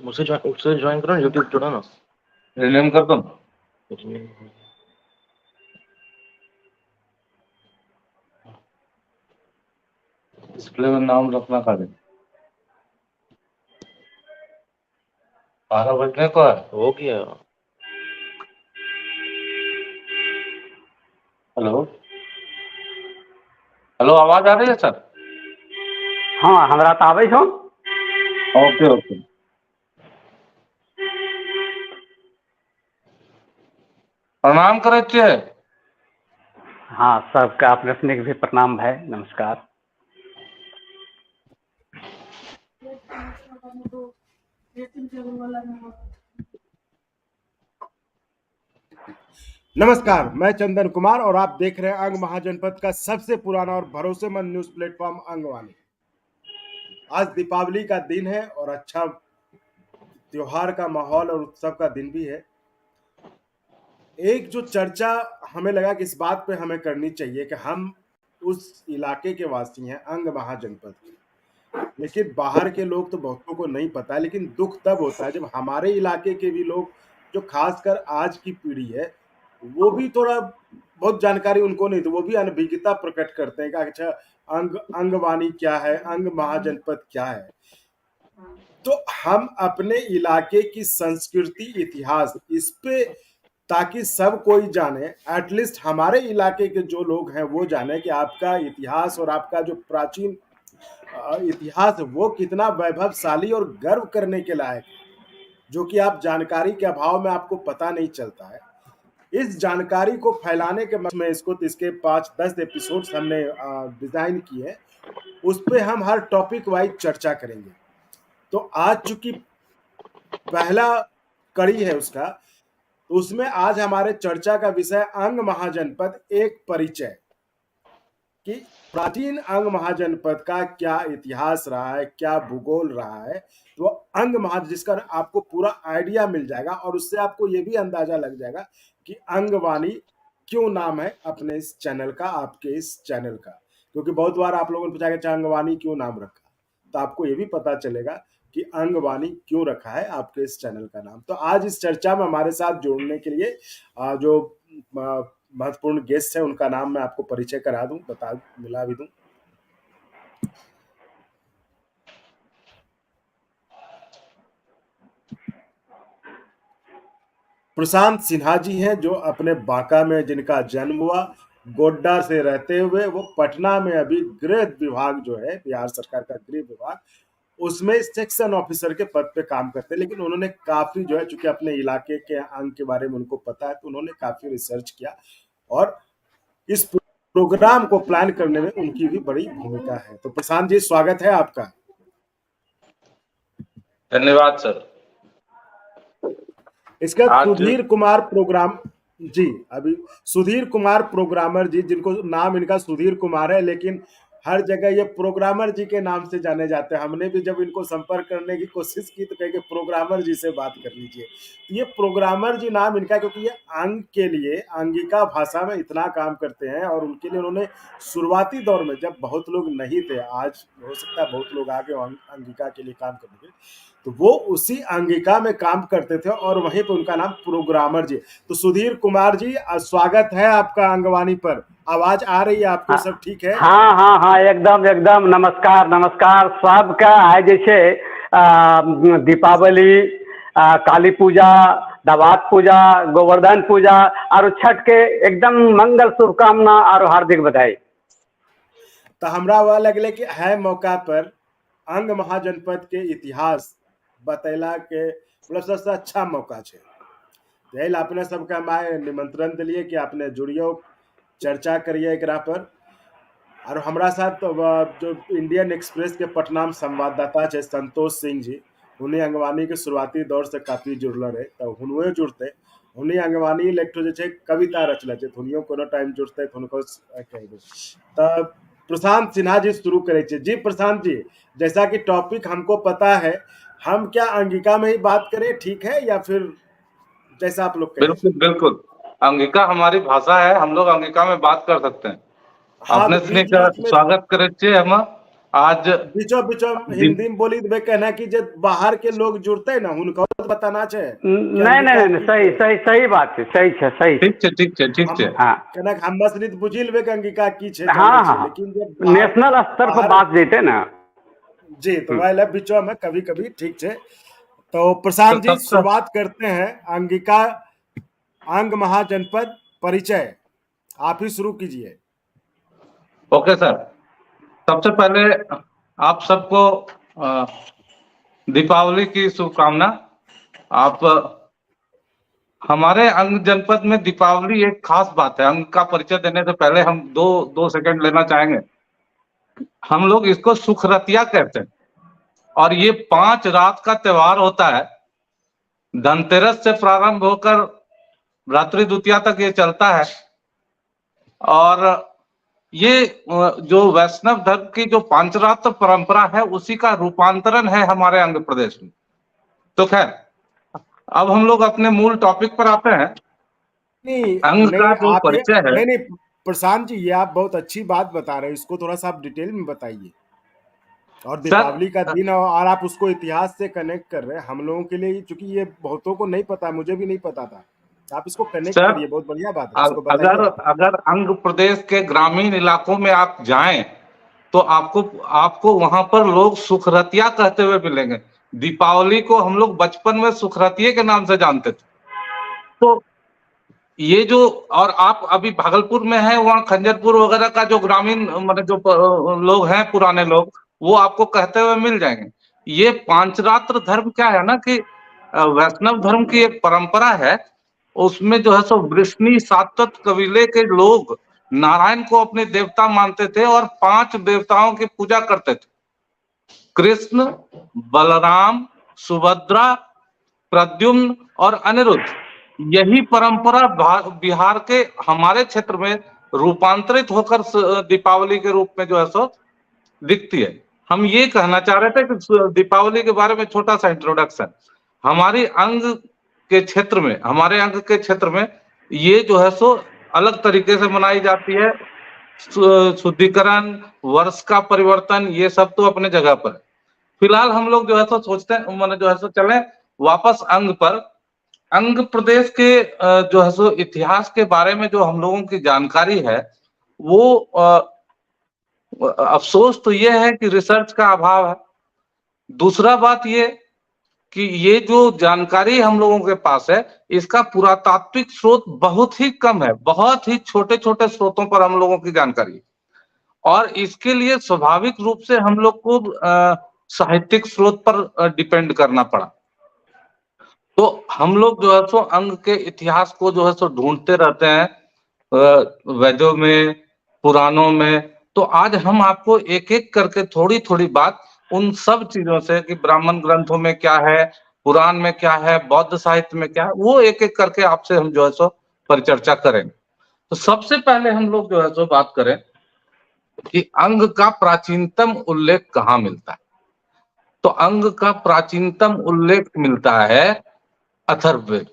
उससे ज्वाइन करो ना, यूट्यूब जोड़ो ना। रिनेम कर दो। डिस्प्ले में नाम रखना खाली। 12 बजने को है। हो गया। हेलो हेलो, आवाज आ रही है सर? हाँ, हमरा तो आबै छौ। Okay okay. प्रणाम करे छियै। हाँ, सबका अपने अपने के भी प्रणाम भाई, नमस्कार। नमस्कार, मैं चंदन कुमार और आप देख रहे हैं अंग महाजनपद का सबसे पुराना और भरोसेमंद न्यूज प्लेटफॉर्म अंगवाणी। आज दीपावली का दिन है और अच्छा त्योहार का माहौल और उत्सव का दिन भी है। एक जो चर्चा हमें लगा कि इस बात पे हमें करनी चाहिए कि हम उस इलाके के वासी हैं, अंग महाजनपद के, लेकिन बाहर के लोग तो बहुतों को नहीं पता है। लेकिन दुख तब होता है जब हमारे इलाके के भी लोग, जो खासकर आज की पीढ़ी है, वो भी थोड़ा बहुत जानकारी उनको नहीं, तो वो भी अनभिज्ञता प्रकट करते हैं कि अच्छा अंगवाणी क्या है, अंग महाजनपद क्या है। तो हम अपने इलाके की संस्कृति, इतिहास, इस पे ताकि सब कोई जाने, एटलीस्ट हमारे इलाके के जो लोग हैं वो जाने कि आपका इतिहास और आपका जो प्राचीन इतिहास वो कितना वैभवशाली और गर्व करने के लायक है, जो कि आप जानकारी के अभाव में आपको पता नहीं चलता है। इस जानकारी को फैलाने के में इसके 5-10 एपिसोड्स हमने डिजाइन किए, उस पे हम हर टॉपिक वाइज चर्चा करेंगे। तो आज चूंकि पहला कड़ी है उसका, तो उसमें आज हमारे चर्चा का विषय अंग महाजनपद एक परिचय, कि प्राचीन अंग महाजनपद का क्या इतिहास रहा है, क्या भूगोल रहा है। तो अंग जिसका आपको पूरा आइडिया मिल जाएगा और उससे आपको ये भी अंदाजा लग जाएगा कि अंगवाणी क्यों नाम है अपने इस चैनल का, आपके इस चैनल का। क्योंकि बहुत बार आप लोगों ने पूछा कि अंगवाणी क्यों नाम रखा, तो आपको ये भी पता चलेगा कि अंगवाणी क्यों रखा है आपके इस चैनल का नाम। तो आज इस चर्चा में हमारे साथ जोड़ने के लिए जो महत्वपूर्ण गेस्ट है, उनका नाम मैं आपको परिचय करा दूं, मिला भी दूं। प्रशांत सिन्हा जी हैं, जो अपने बांका में जिनका जन्म हुआ, गोड्डा से रहते हुए वो पटना में अभी गृह विभाग जो है, बिहार सरकार का गृह विभाग, उसमें सेक्शन ऑफिसर के पद पे काम करते हैं। लेकिन उन्होंने काफी जो है, चूंकि अपने इलाके के अंग के बारे में उनको पता है, तो उन्होंने काफी रिसर्च किया और इस प्रोग्राम को प्लान करने में उनकी भी बड़ी भूमिका है। तो प्रशांत जी, स्वागत है आपका। धन्यवाद सर। इसका सुधीर कुमार प्रोग्राम जी, अभी सुधीर कुमार प्रोग्रामर जी, जिनको नाम इनका सुधीर कुमार है, लेकिन हर जगह ये प्रोग्रामर जी के नाम से जाने जाते हैं। हमने भी जब इनको संपर्क करने की कोशिश की तो कहे प्रोग्रामर जी से बात कर लीजिए। तो ये प्रोग्रामर जी नाम इनका, क्योंकि ये अंग के लिए, अंगिका भाषा में इतना काम करते हैं और उनके लिए उन्होंने शुरुआती दौर में, जब बहुत लोग नहीं थे, आज हो सकता है बहुत लोग आगे अंगिका के लिए काम करने के, तो वो उसी अंगिका में काम करते थे और वहीं पे उनका नाम प्रोग्रामर जी। तो सुधीर कुमार जी, स्वागत है आपका अंगवाणी पर। आवाज आ रही है आपको? हाँ, सब ठीक है? हाँ हाँ हाँ, एकदम एकदम। नमस्कार नमस्कार सबका। आज जैसे दीपावली, काली पूजा, दवात पूजा, गोवर्धन पूजा और छठ के एकदम मंगल शुभकामना और हार्दिक बधाई। तो हमरा वह लगले कि है मौका पर अंग महाजनपद के इतिहास बतैला के मतलब सबसे अच्छा मौका है। यही अपने सबके हमारे निमंत्रण दिलिए कि आपने जुड़ियो, चर्चा करिए एकरा पर। और हमारा साथ तो जो इंडियन एक्सप्रेस के पटना में संवाददाता है संतोष सिंह जी, उन्हें अंगवाणी के शुरुआती दौर से काफी जुड़ल रहे, तो हुनवे जुड़ते, उन्हें अंगवाणी लेक्टो जो कविता रचल है, हुनियो कोनो टाइम जुड़ते उनको कह दो। तो प्रशांत सिन्हा जी शुरू करे। जी प्रशांत जी, जैसा कि टॉपिक हमको पता है, हम क्या अंगिका में ही बात करें, ठीक है, या फिर जैसा आप लोग कहें? बिल्कुल बिल्कुल, अंगिका हमारी भाषा है, हम लोग अंगिका में बात कर सकते हैं। हाँ, आपने तो बीच बीच में स्वागत करे हम आज बीचो बीचो हिंदी में बोली तो कहना कि जब बाहर के लोग जुड़ते हैं ना उनको तो बताना चाहिए नहीं नहीं नहीं, सही सही सही बात है, सही है, सही ठीक है, ठीक है, ठीक है। हाँ कहना हम मसलित बुझी लेबे कि अंगिका की छे हाँ हाँ, लेकिन जब नेशनल स्तर पर बात जेते ना जी तो वाला बीचो में कभी कभी ठीक है। तो प्रशांत जी शुरुआत करते हैं अंगिका अंग महाजनपद परिचय, आप ही शुरू कीजिए। ओके सर, सबसे पहले आप सबको दीपावली की शुभकामना। आप हमारे अंग जनपद में दीपावली एक खास बात है। अंग का परिचय देने से पहले हम दो सेकंड लेना चाहेंगे। हम लोग इसको सुखरतिया कहते हैं और ये 5 रात का त्योहार होता है। धनतेरस से प्रारंभ होकर रात्रि द्वितीया तक ये चलता है और ये जो वैष्णव धर्म की जो पांचरात्र परंपरा है उसी का रूपांतरण है हमारे आंध्र प्रदेश में। तो खैर अब हम लोग अपने मूल टॉपिक पर आते हैं। अंग का जो परिचय है। नहीं नहीं प्रशांत जी, ये आप बहुत अच्छी बात बता रहे हैं, इसको थोड़ा सा आप डिटेल में बताइए। और दीपावली का दिन और आप उसको इतिहास से कनेक्ट कर रहे हैं हम लोगों के लिए, क्योंकि ये बहुतों को नहीं पता, मुझे भी नहीं पता था। आप इसको कनेक्ट करिए, बहुत बढ़िया बात है, इसको बताइए। अगर अंग प्रदेश के ग्रामीण इलाकों में आप जाएं तो आपको वहां पर लोग सुखरतिया कहते हुए मिलेंगे। दीपावली को हम लोग बचपन में सुखरतिये के नाम से जानते थे। तो ये जो, और आप अभी भागलपुर में है, वहाँ खंजरपुर वगैरह का जो ग्रामीण मतलब जो लोग हैं पुराने लोग, वो आपको कहते हुए मिल जाएंगे। ये पांचरात्र धर्म क्या है ना कि वैष्णव धर्म की एक परंपरा है। उसमें जो है सो वृष्णि सातत कबीले के लोग नारायण को अपने देवता मानते थे और 5 देवताओं की पूजा करते थे। कृष्ण, बलराम, सुभद्रा, प्रद्युम्न और अनिरुद्ध। यही परंपरा बिहार के हमारे क्षेत्र में रूपांतरित होकर दीपावली के रूप में जो है सो दिखती है। हम ये कहना चाह रहे थे कि दीपावली के बारे में छोटा सा इंट्रोडक्शन। हमारे अंग के क्षेत्र में ये जो है सो अलग तरीके से मनाई जाती है। शुद्धिकरण, वर्ष का परिवर्तन, ये सब तो अपने जगह पर है। फिलहाल हम लोग जो है सो सोचते हैं मैंने जो है सो चले वापस अंग पर। अंग प्रदेश के जो है सो इतिहास के बारे में जो हम लोगों की जानकारी है वो अफसोस तो ये है कि रिसर्च का अभाव है। दूसरा बात ये कि ये जो जानकारी हम लोगों के पास है इसका पुरातात्विक स्रोत बहुत ही कम है। बहुत ही छोटे छोटे स्रोतों पर हम लोगों की जानकारी, और इसके लिए स्वाभाविक रूप से हम लोग को साहित्यिक स्रोत पर डिपेंड करना पड़ा। तो हम लोग जो है सो अंग के इतिहास को जो है सो ढूंढते रहते हैं वेदों में, पुराणों में। तो आज हम आपको एक एक करके थोड़ी थोड़ी बात उन सब चीजों से कि ब्राह्मण ग्रंथों में क्या है, पुराण में क्या है, बौद्ध साहित्य में क्या है, वो एक एक करके आपसे हम जो है सो परिचर्चा करेंगे। तो सबसे पहले हम लोग जो है सो बात करें कि अंग का प्राचीनतम उल्लेख कहाँ मिलता है। तो अंग का प्राचीनतम उल्लेख मिलता है अथर्ववेद।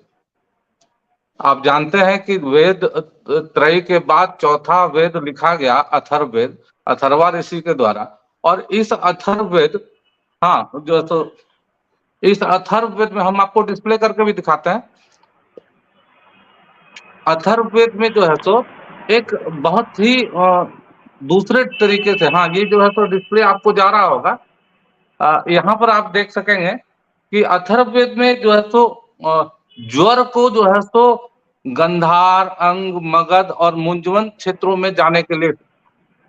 आप जानते हैं कि वेद त्रय के बाद चौथा वेद लिखा गया अथर्ववेद, अथर्वा ऋषि के द्वारा। और इस अथर्ववेद, हाँ जो तो इस अथर्ववेद में हम आपको डिस्प्ले करके भी दिखाते हैं। अथर्ववेद में जो है तो एक बहुत ही दूसरे तरीके से, हाँ ये जो है तो डिस्प्ले आपको जा रहा होगा, यहाँ पर आप देख सकेंगे कि अथर्ववेद में जो है तो ज्वर को जो है तो गंधार, अंग, मगध और मुंजवन क्षेत्रों में जाने के लिए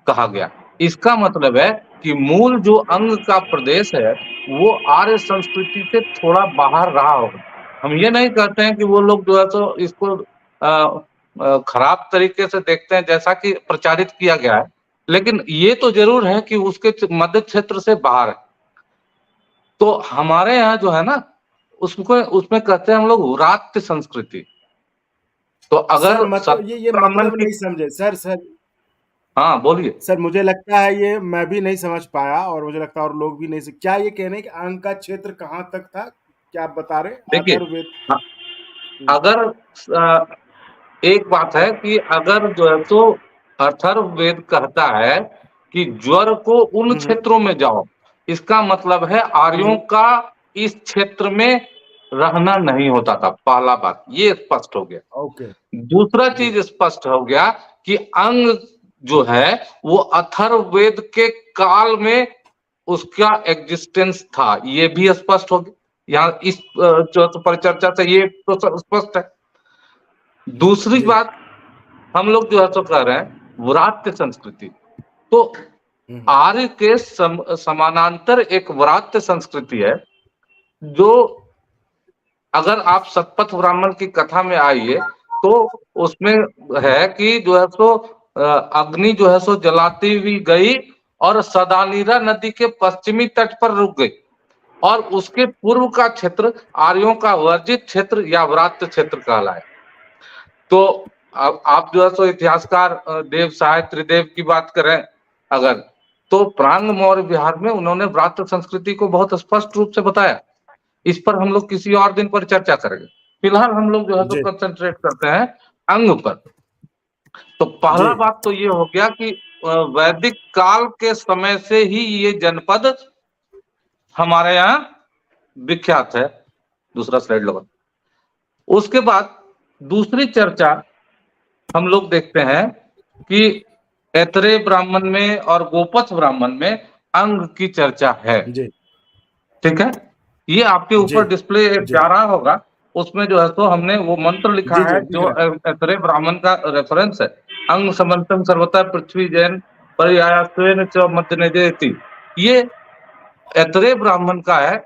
कहा गया। इसका मतलब है कि मूल जो अंग का प्रदेश है वो आर्य संस्कृति से थोड़ा बाहर रहा होगा। हम ये नहीं कहते हैं कि वो लोग जो है तो इसको खराब तरीके से देखते हैं जैसा कि प्रचारित किया गया है, लेकिन ये तो जरूर है कि उसके मध्य क्षेत्र से बाहर है। तो हमारे यहाँ जो है ना उसमें कहते हैं हम लोग व्रात्य संस्कृति। तो अगर ये मतलब नहीं समझे सर। हाँ बोलिए सर। मुझे लगता है ये मैं भी नहीं समझ पाया और मुझे लगता है और लोग भी नहीं। क्या ये कहने कि अंग का क्षेत्र कहाँ तक था, क्या आप बता रहे? देखिए, अगर एक बात है कि अगर जो है तो अथर्ववेद कहता है कि ज्वर को उन क्षेत्रों में जाओ, इसका मतलब है आर्यों का इस क्षेत्र में रहना नहीं होता था। पहला बात ये स्पष्ट हो गया। ओके। दूसरा चीज स्पष्ट हो गया कि अंग जो है वो अथर्ववेद के काल में उसका एग्जिस्टेंस था, ये भी स्पष्ट हो गया। यहाँ इस परिचर्चा से ये तो स्पष्ट है। दूसरी बात हम लोग जो है तो कह रहे हैं व्रात्य संस्कृति, तो आर्य के समानांतर एक व्रात्य संस्कृति है, जो अगर आप सतपथ ब्राह्मण की कथा में आइए तो उसमें है कि जो है सो अग्नि जो है सो जलाती हुई गई और सदानीरा नदी के पश्चिमी तट पर रुक गई, और उसके पूर्व का क्षेत्र आर्यों का वर्जित क्षेत्र या व्रात्य क्षेत्र कहलाए। तो आप जो है सो इतिहासकार देव सहाय त्रिदेव की बात करें अगर, तो प्रांग मौर्य विहार में उन्होंने व्रात्य संस्कृति को बहुत स्पष्ट रूप से बताया। इस पर हम लोग किसी और दिन पर चर्चा करेंगे। फिलहाल हम लोग जो है तो कंसंट्रेट करते हैं अंग पर। तो पहला बात तो ये हो गया कि वैदिक काल के समय से ही ये जनपद हमारे यहाँ विख्यात है। दूसरा स्लाइड लगा। उसके बाद दूसरी चर्चा हम लोग देखते हैं कि ऐतरेय ब्राह्मण में और गोपथ ब्राह्मण में अंग की चर्चा है। ठीक है, ये आपके ऊपर डिस्प्ले जा रहा होगा, उसमें जो है तो हमने वो मंत्र लिखा है जो ऐतरेय ब्राह्मण का रेफरेंस है। अंग समंतम सर्वता पृथ्वी जैन पर्यायस्वेन च मध्यनेजेति, ये ऐतरेय ब्राह्मण का है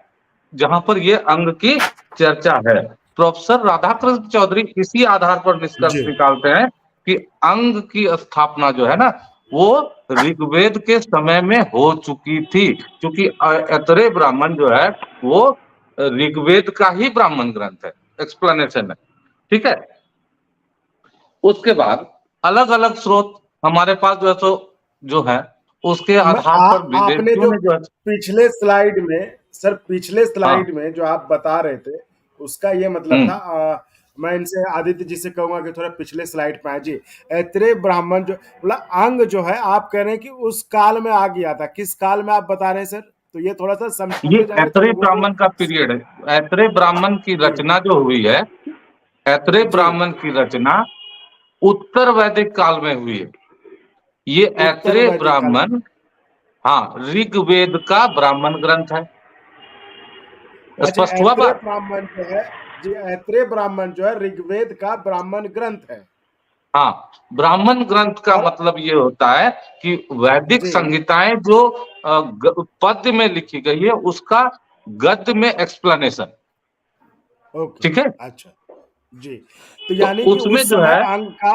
जहां पर ये अंग की चर्चा है। प्रोफेसर राधाकृष्ण चौधरी इसी आधार पर निष्कर्ष निकालते हैं कि अंग की स्थापना जो है ना वो ऋग्वेद के समय में हो चुकी थी, क्योंकि ऐतरेय ब्राह्मण जो है वो ऋग्वेद का ही ब्राह्मण ग्रंथ है, एक्सप्लेनेशन है। ठीक है, उसके बाद अलग अलग स्रोत हमारे पास जो है तो जो है उसके आधार पर आपने जो पिछले स्लाइड में सर, पिछले स्लाइड में जो आप बता रहे थे उसका ये मतलब था, मैं इनसे आदित्य जी से कहूंगा कि थोड़ा पिछले स्लाइड पे आए जी। ऐतरेय ब्राह्मण जो मतलब अंग जो है आप कह रहे हैं कि उस काल में आ गया था, किस काल में आप बता रहे हैं सर? तो ये थोड़ा सा ये ऐतरेय ब्राह्मण का पीरियड है। ऐतरेय ब्राह्मण की रचना जो हुई है, ऐतरेय ब्राह्मण की रचना उत्तर वैदिक काल में हुई है। ये ऐतरेय ब्राह्मण हाँ ऋग्वेद का ब्राह्मण ग्रंथ है। स्पष्ट हुआ बात? ब्राह्मण जो है जी, ऐतरेय ब्राह्मण जो है ऋग्वेद का ब्राह्मण ग्रंथ है। हाँ, ब्राह्मण ग्रंथ का मतलब ये होता है कि वैदिक संहिताएं जो पद्य में लिखी गई है उसका गद्य में एक्सप्लेनेशन। ठीक है, अच्छा जी। तो यानी कि उसमें जो है अंग का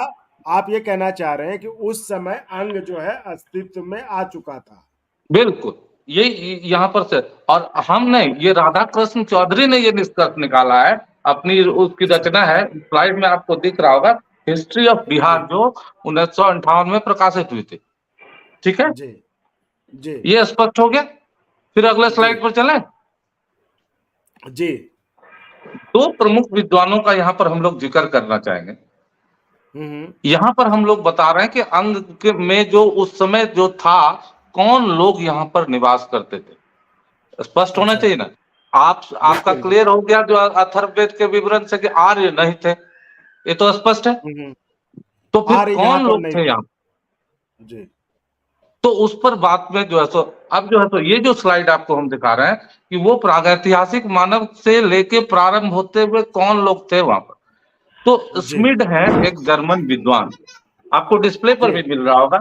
आप ये कहना चाह रहे हैं कि उस समय अंग जो है अस्तित्व में आ चुका था। बिल्कुल, ये यहाँ पर से, और हम नहीं, ये राधा कृष्ण चौधरी ने ये निष्कर्ष निकाला है अपनी, उसकी रचना है, स्लाइड में आपको दिख रहा होगा, हिस्ट्री ऑफ बिहार, जो 1958 में प्रकाशित हुई थी। ठीक है जी, जी ये स्पष्ट हो गया। फिर अगले स्लाइड पर चलें जी। दो प्रमुख विद्वानों का यहाँ पर हम लोग जिक्र करना चाहेंगे। यहाँ पर हम लोग बता रहे हैं कि अंग के में जो उस समय जो था, कौन लोग यहाँ पर निवास करते थे, स्पष्ट होना चाहिए ना। आपका क्लियर हो गया जो अथर्ववेद के विवरण से कि आर्य नहीं थे, ये तो स्पष्ट है। तो फिर कौन लोग थे यहाँ जी? तो उस पर बात में जो है सो अब जो है तो ये जो स्लाइड आपको हम दिखा रहे हैं कि वो प्रागैतिहासिक मानव से लेके प्रारंभ होते हुए कौन लोग थे वहां पर। तो स्मिड है एक जर्मन विद्वान, आपको डिस्प्ले पर भी मिल रहा होगा।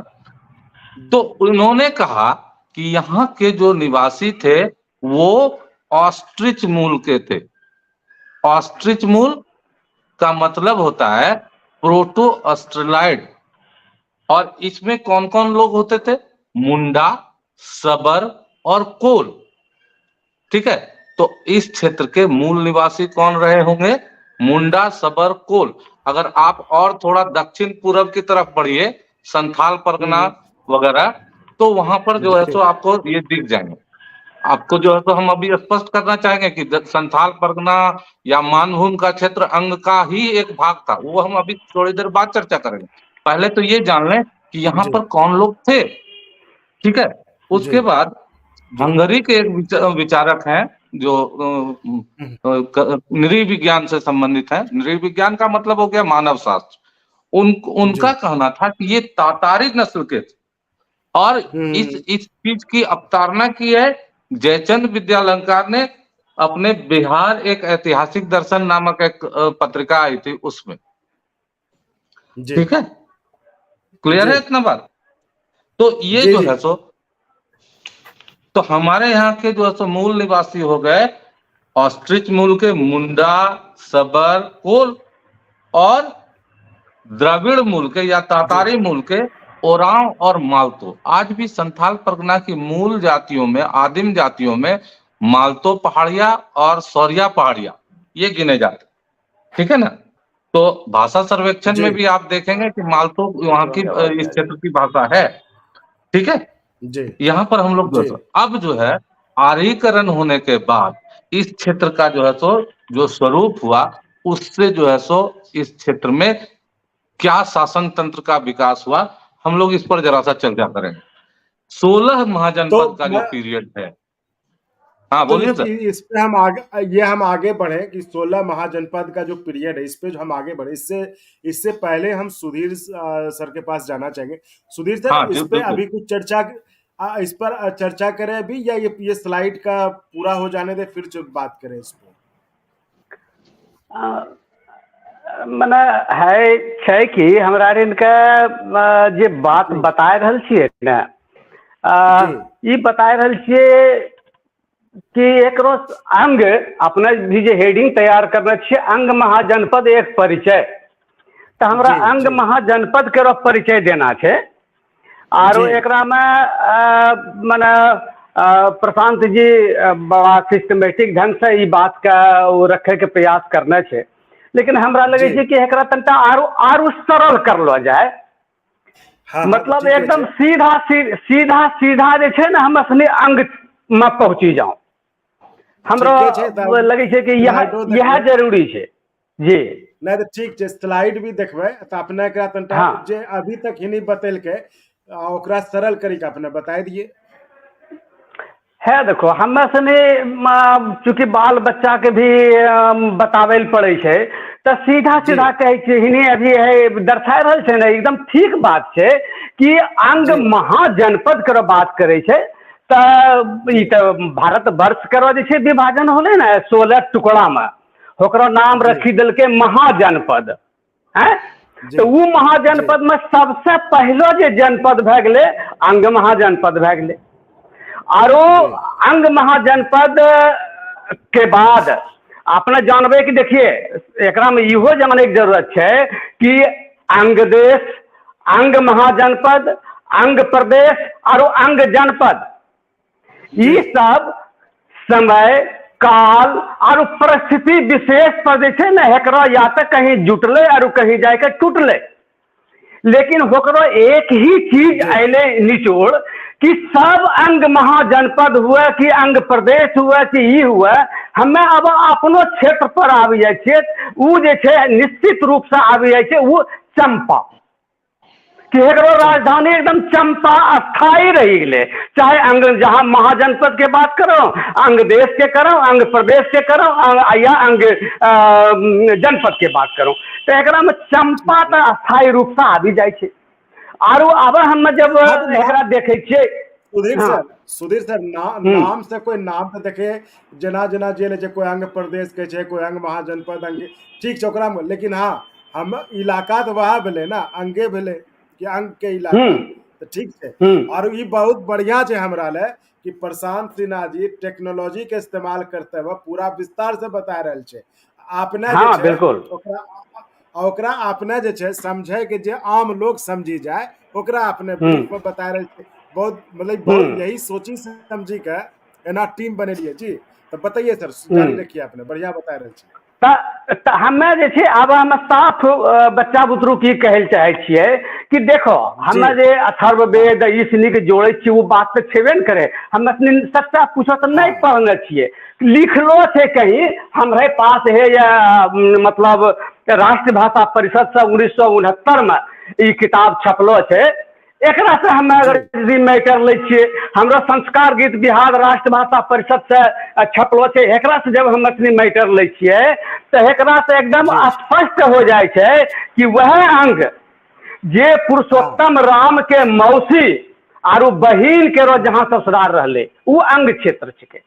तो उन्होंने कहा कि यहाँ के जो निवासी थे वो ऑस्ट्रिच मूल के थे। ऑस्ट्रिच मूल का मतलब होता है प्रोटो ऑस्ट्रेलाइड, और इसमें कौन कौन लोग होते थे? मुंडा, सबर और कोल। ठीक है, तो इस क्षेत्र के मूल निवासी कौन रहे होंगे? मुंडा, सबर, कोल। अगर आप और थोड़ा दक्षिण पूर्व की तरफ बढ़िए, संथाल परगना वगैरह, तो वहां पर जो है तो आपको ये दिख जाएंगे। आपको जो है तो हम अभी स्पष्ट करना चाहेंगे कि संथाल परगना या मानभूम का क्षेत्र अंग का ही एक भाग था, वो हम अभी थोड़ी देर बाद चर्चा करेंगे। पहले तो ये जान लें कि यहाँ पर कौन लोग थे। ठीक है। उसके बाद हंगरी के एक विचारक हैं जो नृविज्ञान से संबंधित है। नृविज्ञान का मतलब हो गया मानव शास्त्र। उनका कहना था कि ये तातारी नस्ल के थे और इस चीज की अवतारणा की है जयचंद विद्यालंकार ने अपने बिहार एक ऐतिहासिक दर्शन नामक एक पत्रिका आई थी उसमें। ठीक है, क्लियर है इतना बात? तो ये जो है सो तो हमारे यहाँ के जो है सो मूल निवासी हो गए ऑस्ट्रिच मूल के मुंडा, सबर, कोल और द्रविड़ मूल के या तातारी मूल के ओरांव और मालतो। आज भी संथाल परगना की मूल जातियों में, आदिम जातियों में मालतो पहाड़िया और सौरिया पहाड़िया ये गिने जाते। ठीक है ना। तो भाषा सर्वेक्षण में भी आप देखेंगे कि मालतो वहां की इस क्षेत्र की भाषा है। ठीक है जी। यहाँ पर हम लोग अब जो है आर्यीकरण होने के बाद इस क्षेत्र का जो है सो जो स्वरूप हुआ उससे जो है सो इस क्षेत्र में क्या शासन तंत्र का विकास हुआ हम लोग इस पर जरा सा चर्चा करेंगे। 16 महाजनपद का जो पीरियड है। हाँ बोलिए सर। इस पे हम आगे बढ़े कि 16 महाजनपद का जो पीरियड है इस पे हम आगे बढ़े। इससे पहले हम सुधीर सर के पास जाना चाहेंगे। सुधीर सर, हाँ, इस पे अभी कुछ इस पर चर्चा करें अभी या ये स्लाइड का पूरा हो जाने दे फिर बात करें इस पे? मने है कि हमरा इनका जे बात बता रहल छियै ने ई बता रहल छियै कि एकरो अंग अपने भी जे हेडिंग तैयार करने छियै अंग महाजनपद एक परिचय। तो हमरा अंग महाजनपद के परिचय देना छै और एकरा में माने प्रशांत जी बड़ा सिस्टमेटिक ढंग से ई बात का रखे के प्रयास करने छै। लेकिन हमरा लगे छै कि एकरा तनटा आरो सरल करलो जाए। हाँ, मतलब एकदम सीधा जे छै ना हम असली अंग में पहुंची जाऊं। हमरा लगे छै कि यह जरूरी छै जी। नहीं तो ठीक है, स्लाइड भी देखबे तो अपने एकरा तनटा जे अभी तक ही नहीं बतेल के ओकरा सरल करी के अपने बताई दिए है। देखो हमें सने चूंकि बाल बच्चा के भी बतावे पड़े छै तो सीधा कहे छै हिनी अभी है दर्शा रहल छै ना एकदम ठीक बात छै कि अंग महाजनपद के बात करे छै। तो भारत वर्ष करो जे छै विभाजन होले ना 16 टुकड़ा में ओकरा नाम रखी दिल के महाजनपद है। तो वो महाजनपद में सबसे पहलो जे जनपद भए गेले अंग महाजनपद भए गेले। आरो अंग महाजनपद के बाद अपने जानबे कि देखिए एकरा में इहो जाने की जरूरत है कि अंग देश, अंग महाजनपद, अंग प्रदेश और अंग जनपद ये सब समय काल और परिस्थिति विशेष पर जे ना एकरा या तो कहीं जुटले और कहीं जाके टूटले। लेकिन होकरो एक ही चीज अले निचोड़ कि सब अंग महाजनपद हुआ कि अंग प्रदेश हुआ कि ई हुआ हमें अब अपनो क्षेत्र पर आबि जाए छे। उ जे छे निश्चित रूप से आबि जाए छे वो चंपा कि एकरो राजधानी एकदम चंपा अस्थायी रही गए। चाहे अंग जहां महाजनपद के बात करो, अंग देश के करो, अंग प्रदेश के करो या अंग जनपद के बात करो तो एकरा में चंपा तो अस्थायी रूप से आबि जाए छे। आरो अब हम जब एकरा देखे छे सुधीर सर नाम से कोई नाम तो देखे जना जना जेल छै कोई अंग प्रदेश के छै कोई अंग महाजनपद अंग ठीक छै ओकरा में। लेकिन हाँ हम इलाका तो वह भेले ना अंगे भेले कि अंग के इलाका तो ठीक है। और ये बहुत बढ़िया है हमरा ले कि प्रशांत सिन्हा जी टेक्नोलॉजी के इस्तेमाल करते हुए पूरा विस्तार से बता रहे छे। आपने हाँ, बिल्कुल ओकरा आपने जे छे समझे कि जे आम लोग समझी जाए ओकरा आपने बता रहे छे। बहुत मतलब यही सोची समझी के एना टीम बनेलिए जी। तो बताइए सर, जारी रखिए, आपने बढ़िया बता रहे छे। हमें जे छे अब हम साफ बच्चा बुतरू की कहल चाहे छिए कि देखो हमें जे अथर्ववेद ईसनी के जोड़े छी वो बात तो छेबे न करे। हम सच्चा पूछो तो नहीं पढ़ने छिए, लिखलो छे कहीं हमरे पास है या मतलब राष्ट्रीय भाषा परिषद से 1969 में ये किताब छपलो छे। एकरा से हम अगर मैटर ले छिए हमरा संस्कार गीत बिहार राष्ट्रभाषा परिषद से छपलो छे, एकरा से जब हम अपनी मैटर ले छिए तो एकरा से एकदम स्पष्ट हो जाए छे कि वह अंग जे पुरुषोत्तम राम के मौसी आरु बहिन के रो जहां ससुराल रहले वो अंग क्षेत्र छिके,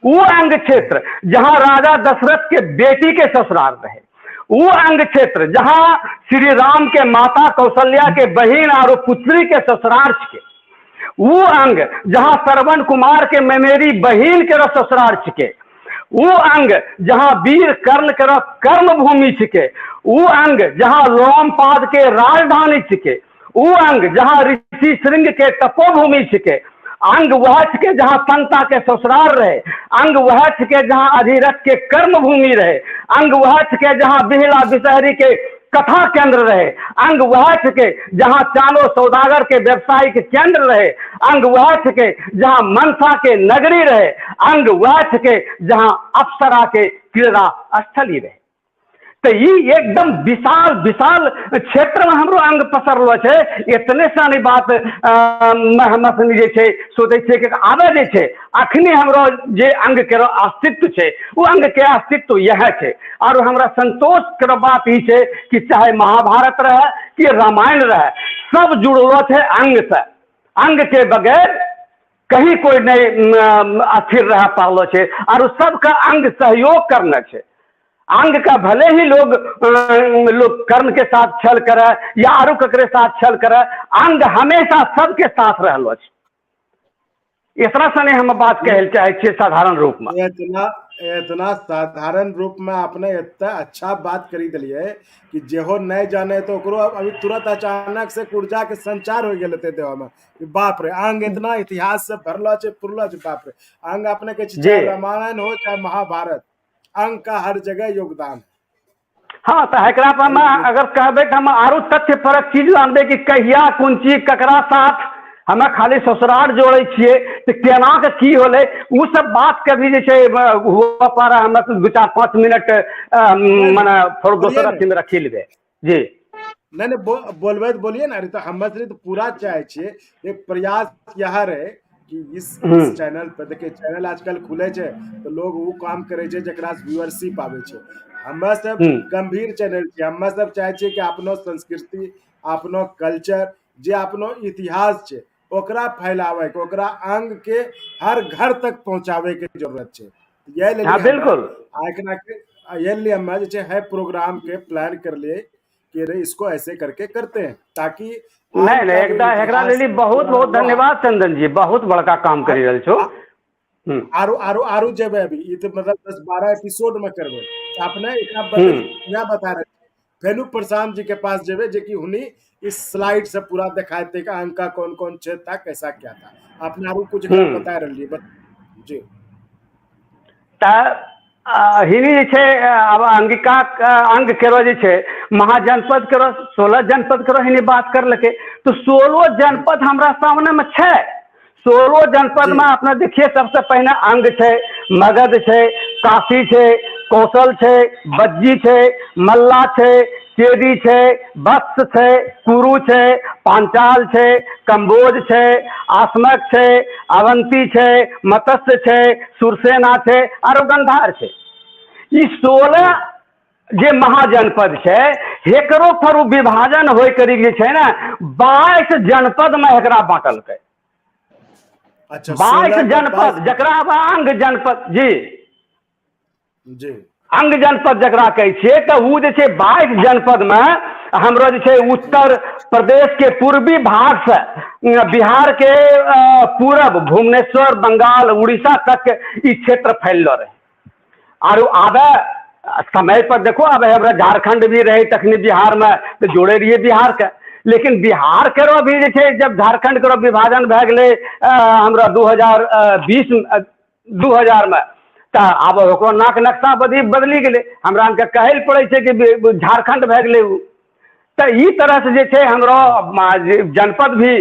वो अंग क्षेत्र जहां राजा दशरथ के बेटी के ससुराल रहे, वो अंग क्षेत्र जहां श्री राम के माता कौशल्या के बहिन और पुत्री के ससुराल छिके, वो अंग जहां श्रवण कुमार के मेमेरी बहिन के ससुराल छिके, वो अंग जहां वीर कर्ण के कर्म भूमि छिके, वो अंग जहां लोमपाद के राजधानी छिके, वो अंग जहां ऋषि श्रृंग के तपोभूमि छिके, अंग वह के जहां संता के ससुराल रहे, अंग वह के जहां अधिरथ के कर्म भूमि रहे, अंग वह के जहां बिहला बिसहरी के कथा केंद्र रहे, अंग वह के जहां चालो सौदागर के व्यवसायिक केंद्र रहे, अंग वह के जहां मनसा के नगरी रहे, अंग वह के जहां अप्सरा के क्रीड़ा स्थली रहे। तो ये एकदम विशाल विशाल क्षेत्र में हमरो अंग पसरलो छे। इतने सारी बात हम जे छे सोचे छे कि आबे जे छे अखनी हमरो जे अंग के अस्तित्व छे वो अंग के अस्तित्व यह छे। और हमरा संतोष के बात ही छे कि चाहे महाभारत रहे कि रामायण रहे सब जुड़लो छे अंग से। अंग के बगैर कहीं कोई नहीं अस्थिर रह पालो छे और सबका अंग सहयोग करना छे। अंग का भले ही लोग कर्म के साथ छल करे या आरु ककरे साथ छल करे, अंग हमेशा सबके साथ रहलो छे। इस तरह से हम बात कहल चाहे छे साधारण रूप में। इतना साधारण रूप में आपने इतना अच्छा बात करी दिलिए कि जेहो नहीं जाने तो ओकरो अभी तुरंत अचानक से ऊर्जा के संचार हो गेल थे देह में। बाप रे, अंग इतना इतिहास से भरलो छे पुरलो छे। बाप रे, अंग अपने के चाहे रामायण हो चाहे महाभारत, अंग का हर जगह योगदान है। हाँ, तो एकरा पर हम अगर कहबे तो हम आरो तथ्य परक चीज जानबे कि कहिया कोन चीज ककरा साथ हमें खाली ससुराल जोड़े छिए तो केना के की होले उ सब बात के भी जे छे हुआ पारा हम 2-4-5 मिनट माने थोड़ा दोसर अथी में रखी लेबे जी। नहीं बोलबे तो बोलिए ना। तो हम तो पूरा चाहे छिए एक प्रयास यह रहे कि इस चैनल पर देखिए, चैनल आजकल खुले छे तो लोग वो काम करे छे जेकरा से व्यूअरशिप आवे छे। हम सब गंभीर चैनल छे, हम सब चाहे छे कि अपनो संस्कृति, अपनो कल्चर, जे अपनो इतिहास छे ओकरा फैलावे के, ओकरा अंग के हर घर तक पहुंचावे के जरूरत छे। ये ले बिल्कुल आखना के ये लिए हम जे है प्रोग्राम के प्लान कर लिए कि रे इसको ऐसे करके करते हैं ताकि नहीं एकरा लेली बहुत बहुत धन्यवाद चंदन जी, बहुत बड़का काम करी रहल छो। आरो जेबे अभी ये तो मतलब 10-12 एपिसोड में करबे अपने इतना बता रहे फेनु प्रशांत जी के पास जेबे जे कि हुनी इस स्लाइड से पूरा दिखाते कि अंक का कौन कौन क्षेत्र था, कैसा क्या था। आपने आरो कुछ बता रही जी। हिनी जे छे अब अंगिका अंग केरो जे छे महाजनपद केरो 16 जनपद केरो हिनी बात कर लके तो 16 जनपद हमरा सामने में छे। 16 जनपद में अपना देखिए सबसे पहले अंग छे, मगध छे, काशी छे, कौशल छे, बज्जी छे, मल्ला छे, चेदी छे, वत्स छे, कुरु छे, पांचाल छे, कंबोज छे, आसमक छे, अवंती छे, मत्स्य छे, सुरसेना छे और गंधार छे। ई 16 जे महाजनपद छे हेकरो थरू विभाजन होय करी जे छे ना 22 जनपद में एकरा बांटल के। अच्छा, 22 जनपद जकरा अंग जनपद जी अंग जनपद जकरा कहै छियै तऽ उ जे छै 22 जनपद में हमरो जे छै उत्तर प्रदेश के पूर्वी भाग से बिहार के पूरब भुवनेश्वर, बंगाल, उड़ीसा तक ई क्षेत्र फैललो रहे। और आबे समय पर देखो अब हमरा झारखंड भी रहे तखनी बिहार में तो जोड़े रहिए बिहार के, लेकिन बिहार केरो भी जे छै जब झारखंड केरो विभाजन भए गेलै हमरा 2000 में तो आब ओकरो नाक नक्शा बदली गेलै। हमरा के कहै लए पड़ै छै कि झारखंड भए गेलै उ। तो ई तरह से जे छै हमरो जनपद भी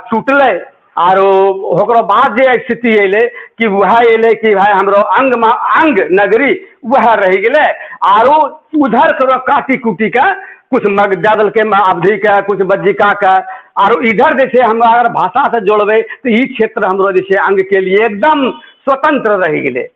छूटलै और ओकरो बाद जे स्थिति अयलै कि वह अयलै कि भाई हमरो अंग नगरी वह रह गेलै आरो उधर करो काटी कुटी के कुछ दे देलकै अवधि के, कुछ बज्जिका के और इधर जैसे हम अगर भाषा से जोड़बे तो ई क्षेत्र हमरो जैसे अंग के लिए एकदम स्वतंत्र रह गए।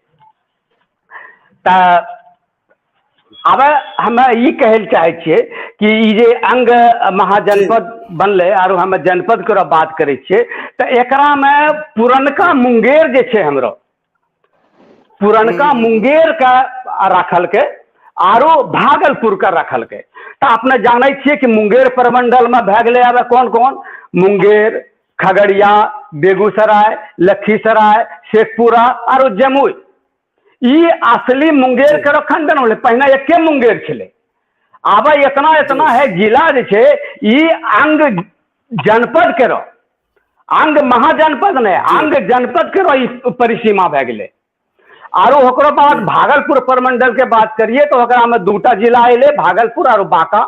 अब हम ई कहल चाहे छियै कि ई जे अंग महाजनपद बनले और हम जनपद के बात करे छियै तो एकरा में पुरनका मुंगेर जे छै हमरो पुरनका मुंगेर का रखल के आरो भागलपुर का रखल के। तो अपने जाने छियै कि मुंगेर प्रमंडल में भए गेलै अब कौन कौन, मुंगेर, खगड़िया, बेगूसराय, लखीसराय, शेखपुरा और जमुई। ई असली मुंगेर के खंडन होले, पहले एके मुंगेर छले। अब इतना इतना है जिला जे छै ई अंग जनपद के अंग महाजनपद ने अंग जनपद के परिसीमा भए गेलै। आरो ओकरो बाद भागलपुर प्रमंडल के बात करिए तो ओकरा में दूटा जिला अले, भागलपुर और बांका।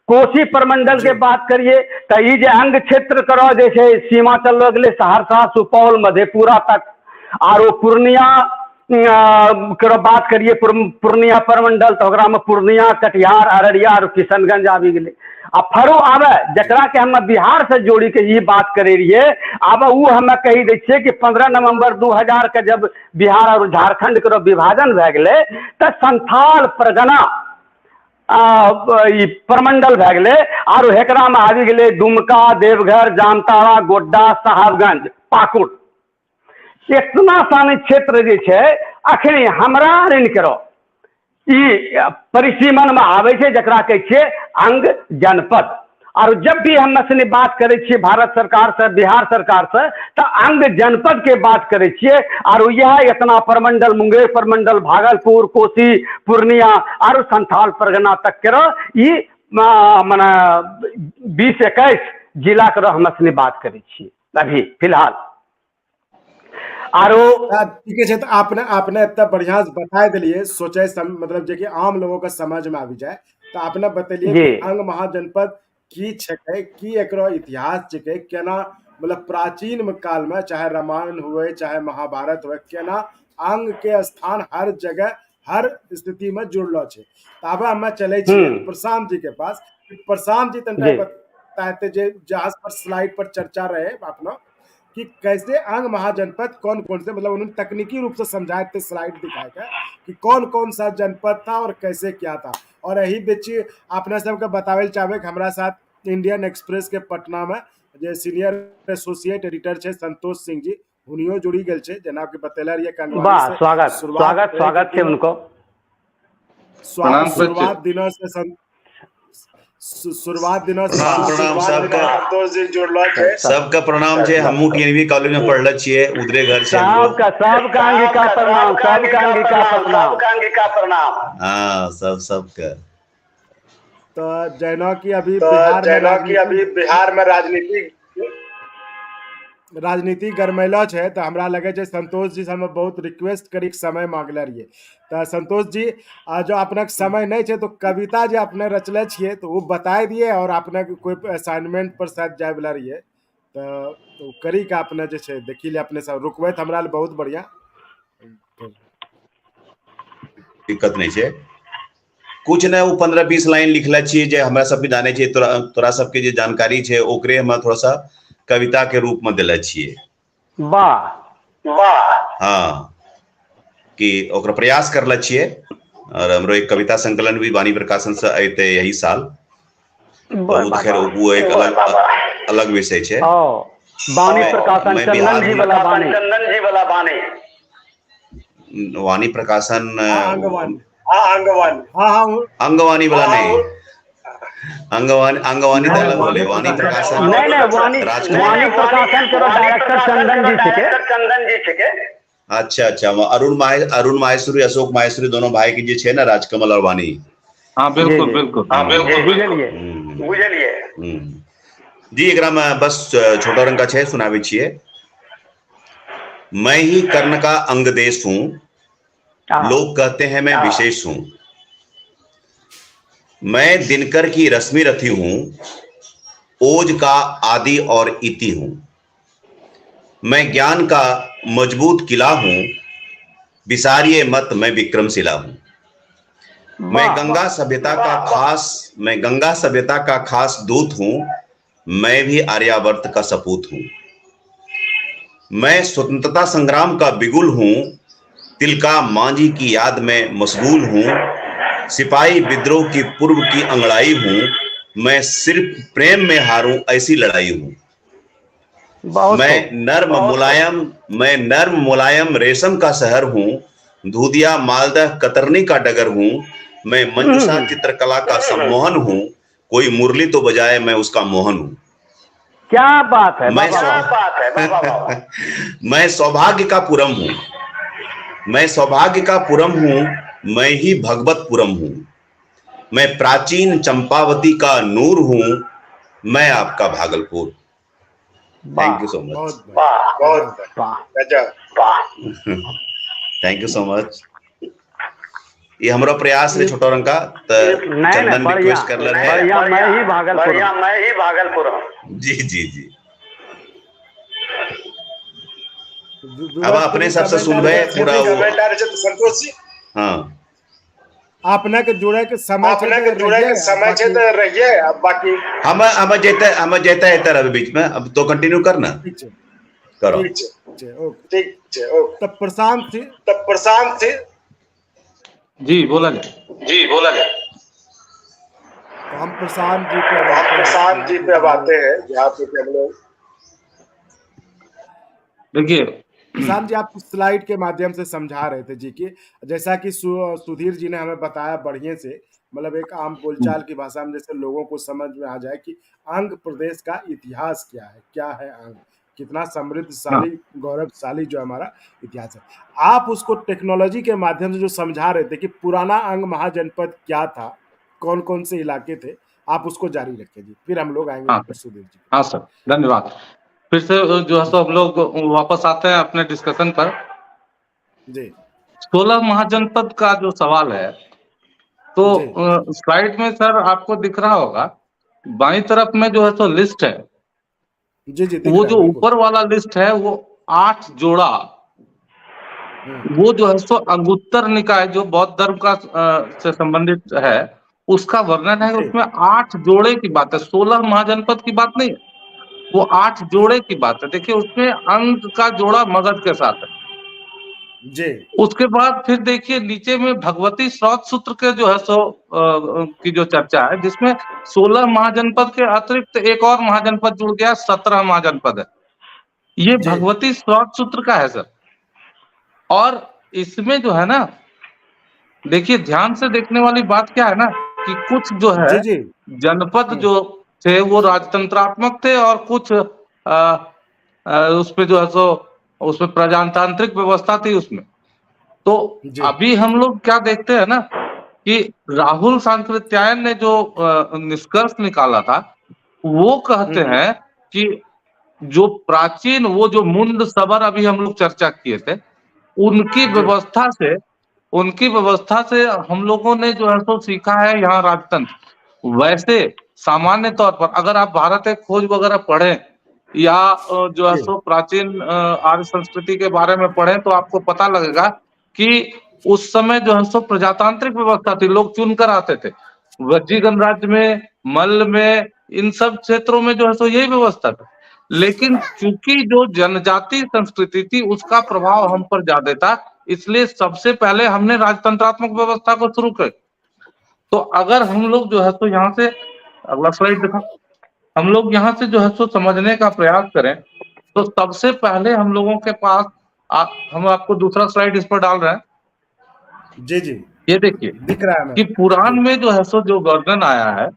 कोसी प्रमंडल के बात करिए तो ई जे अंग क्षेत्र करो जे छै सीमा चल गेलै सहरसा, सुपौल, मधेपुरा तक। आरो पूर्णिया के बात करिए पूर्णिया प्रमंडल तो ओकरा में पूर्णिया, कटिहार, अररिया और किशनगंज आबि गेलै। आ फरो आवे जकरा के हम बिहार से जोड़ी के ये बात करे रहिए, अब वो हमें कही दे छियै कि 15 नवंबर 2000 के जब बिहार और झारखंड के विभाजन भए गेलै तो संथाल परगना प्रमंडल भए गेलै। और एकरा में आबि गेलै दुमका, देवघर, जामताड़ा, गोड्डा, साहबगंज, पाकुड़। इतना सानी क्षेत्र जे छै अखनी हमरा करो ई परिसीमन में आवे छै जकरा कहै छियै अंग जनपद। और जब भी हम अपने बात करे छियै भारत सरकार से, बिहार सरकार से, तो अंग जनपद के बात करे छियै। और यह इतना प्रमंडल, मुंगेर प्रमंडल, भागलपुर, कोसी, पूर्णिया और संथाल परगना तक के माने 20-21 जिला के हम अपने बात करे छियै अभी फिलहाल। आरो ठीक है, तो आपने इतना बढ़िया बता दिलिए, सोचे मतलब जे कि आम लोगों का समझ में आबि जाए। तो आपने बतेलिए कि अंग महाजनपद की छके, की एकरो इतिहास छके, केना मतलब प्राचीन काल में चाहे रामायण हुए चाहे महाभारत हुए, केना अंग के स्थान हर जगह हर स्थिति में जुड़लो छे। तो अब हम चले प्रशांत जी के पास। प्रशांत जी तनिक बताते जे जहाज पर स्लाइड पर चर्चा रहे अपना कि कैसे अंग महाजनपद कौन कौन से, मतलब उन्होंने तकनीकी रूप से समझाए थे, स्लाइड दिखाए थे कि कौन कौन सा जनपद था और कैसे क्या था। और यही बीच अपने सबके बतावे चाहे कि हमारा साथ इंडियन एक्सप्रेस के पटना में जे सीनियर एसोसिएट एडिटर छे संतोष सिंह जी, उनियो जुड़ी गेल छे, जना कि बतेला रहिए स्वागत स्वागत छे उनको। शुरुआत दिनों से प्रणाम सबका प्रणाम छे। हमहू टीएनवी कॉलेज में पढ़ले छिए, उधरे घर से सबका अंगिका प्रणाम, सबका अंगिका प्रणाम। हां सबका। तो जैना की अभी बिहार में राजनीति गरमैला छे, तो हमरा लगे छे संतोष जी से हमें बहुत रिक्वेस्ट करी समय मांगले रहिए। तो संतोष जी जो अपने समय नहीं छे तो कविता जो अपने रचले छिए तो वो बताए दिए, और अपने कोई असाइनमेंट पर शायद जाए वाला रहिए तो करी का अपने जे छे देखी ले अपने सब रुकवे तो हमरा बहुत बढ़िया। दिक्कत नहीं छे, कुछ न वो 15-20 लाइन लिखला छिए जे हमरा सब भी जाने छे, तोरा सबके जे जानकारी छे ओकरे हम थोड़ा सा कविता के रूप में दिला छिए। वाह हाँ, कि ओकरा प्रयास करला छिए। और हमरो एक कविता संकलन भी वाणी प्रकाशन से आते यही साल। बहुत खैर वो एक अलग विषय छे। वाणी प्रकाशन चंदन जी वाला वाणी प्रकाशन अंगवानी वाला नहीं, अंगवानी तो अलग बोले, वाणी प्रकाशन वाणी प्रकाशन के डायरेक्टर चंदन जी छके। अच्छा अरुण माहेश्वरी, अशोक माहेश्वरी दोनों भाई की जे छे ना, राजकमल और वाणी। हाँ बिल्कुल बुझलिए जी। एकरा में बस छोटा रंग का छे सुनावे छिए। मैं ही कर्ण का अंग देश हूँ, लोग कहते हैं मैं विशेष हूँ। मैं दिनकर की रश्मि रथी हूं, ओज का आदि और इति हूं। मैं ज्ञान का मजबूत किला हूं, विसारिये मत मैं विक्रमशिला हूं। मैं गंगा सभ्यता का खास दूत हूं। मैं भी आर्यावर्त का सपूत हूं। मैं स्वतंत्रता संग्राम का बिगुल हूं, तिलका मांझी की याद में मशगूल हूं। सिपाही विद्रोह की पूर्व की अंगड़ाई हूं, मैं सिर्फ प्रेम में हारूं ऐसी लड़ाई हूं। मैं नर्म मुलायम रेशम का शहर हूं, दूधिया मालदह कतरनी का डगर हूं। मैं मंजूषा चित्रकला का सम्मोहन हूं, कोई मुरली तो बजाए मैं उसका मोहन हूं। क्या बात है, मैं सौभाग्य का पुरम हूं, मैं सौभाग्य का पुरम हूं, मैं ही भगवतपुरम हूं। मैं प्राचीन चंपावती का नूर हूं, मैं आपका Bhagalpur. Thank you so much. Thank you so much. ये हमारा प्रयास है छोटा रंग का चंदन रिक्वेस्ट कर ले रहे हैं। मैं ही भागलपुर हूं। जी जी जी। अब अपने हिसाब से सुन रहे पूरा संतोष जी। हाँ, आपने के जुड़े के समय छेद रहिए। अब बाकी हम जेता है अभी बीच में, अब तो कंटिन्यू करना करो। ठीक है। तब प्रशांत थी जी बोला जाए। तो हम प्रशांत जी पे अब आते हैं, जहाँ पे हम लोग देखिए प्रशांत जी आप स्लाइड के माध्यम से समझा रहे थे जी कि जैसा कि सुधीर जी ने हमें बताया बढ़िया से, मतलब एक आम बोलचाल की भाषा में जैसे लोगों को समझ में आ जाए कि अंग प्रदेश का इतिहास क्या है अंग, कितना समृद्धशाली गौरवशाली जो हमारा इतिहास है। आप उसको टेक्नोलॉजी के माध्यम से जो समझा रहे थे कि पुराना अंग महाजनपद क्या था, कौन कौन से इलाके थे, आप उसको जारी रखें जी, फिर हम लोग आएंगे सुधीर जी। हाँ सर, धन्यवाद। फिर से जो है सो हम लोग वापस आते हैं अपने डिस्कशन पर। जी 16 महाजनपद का जो सवाल है, तो स्लाइड में सर आपको दिख रहा होगा बाईं तरफ में जो है सो लिस्ट है। जी वो जो ऊपर वाला लिस्ट है वो 8 जोड़ा, वो जो है सो अंगुत्तर निकाय जो बौद्ध धर्म का से संबंधित है उसका वर्णन है। उसमें 8 जोड़े की बात है, 16 महाजनपद की बात नहीं है, वो 8 जोड़े की बात है। देखिए उसमें अंग का जोड़ा मगध के साथ है जी। उसके बाद फिर देखिए नीचे में भगवती स्रोत सूत्र के जो है सो की जो चर्चा है, जिसमें 16 महाजनपद के अतिरिक्त एक और महाजनपद जुड़ गया, 17 महाजनपद है। ये भगवती स्रोत सूत्र का है सर। और इसमें जो है ना, देखिए ध्यान से देखने वाली बात क्या है ना कि कुछ जो है जनपद जो थे वो राजतंत्रात्मक थे और कुछ उसपे जो है सो उसमें प्रजातांत्रिक व्यवस्था थी उसमें। तो अभी हम लोग क्या देखते हैं ना कि राहुल सांकृत्यायन ने जो निष्कर्ष निकाला था वो कहते हैं कि जो प्राचीन वो जो मुंड सबर अभी हम लोग चर्चा किए थे उनकी व्यवस्था से हम लोगों ने जो है सो सीखा है यहाँ राजतंत्र। वैसे सामान्य तौर पर अगर आप भारत एक खोज वगैरह पढ़ें या जो है सो प्राचीन आर्य संस्कृति के बारे में पढ़ें तो आपको पता लगेगा कि उस समय जो है सो प्रजातांत्रिक व्यवस्था थी, लोग चुनकर आते थे। वज्जी गणराज्य में, मल्ल में, इन सब क्षेत्रों में जो है सो यही व्यवस्था थी। लेकिन चूंकि जो जनजाति संस्कृति थी उसका प्रभाव हम पर ज्यादा था, इसलिए सबसे पहले हमने राजतंत्रात्मक व्यवस्था को शुरू कर। तो अगर हम लोग जो है सो यहाँ से अगला स्लाइड दिखा, हम लोग यहाँ से जो है सो समझने का प्रयास करें तो सबसे पहले हम लोगों के पास हम आपको दूसरा स्लाइड इस पर डाल रहे हैं। जी ये देखिए दिख रहा है कि पुराण में जो है सो जो वर्णन आया है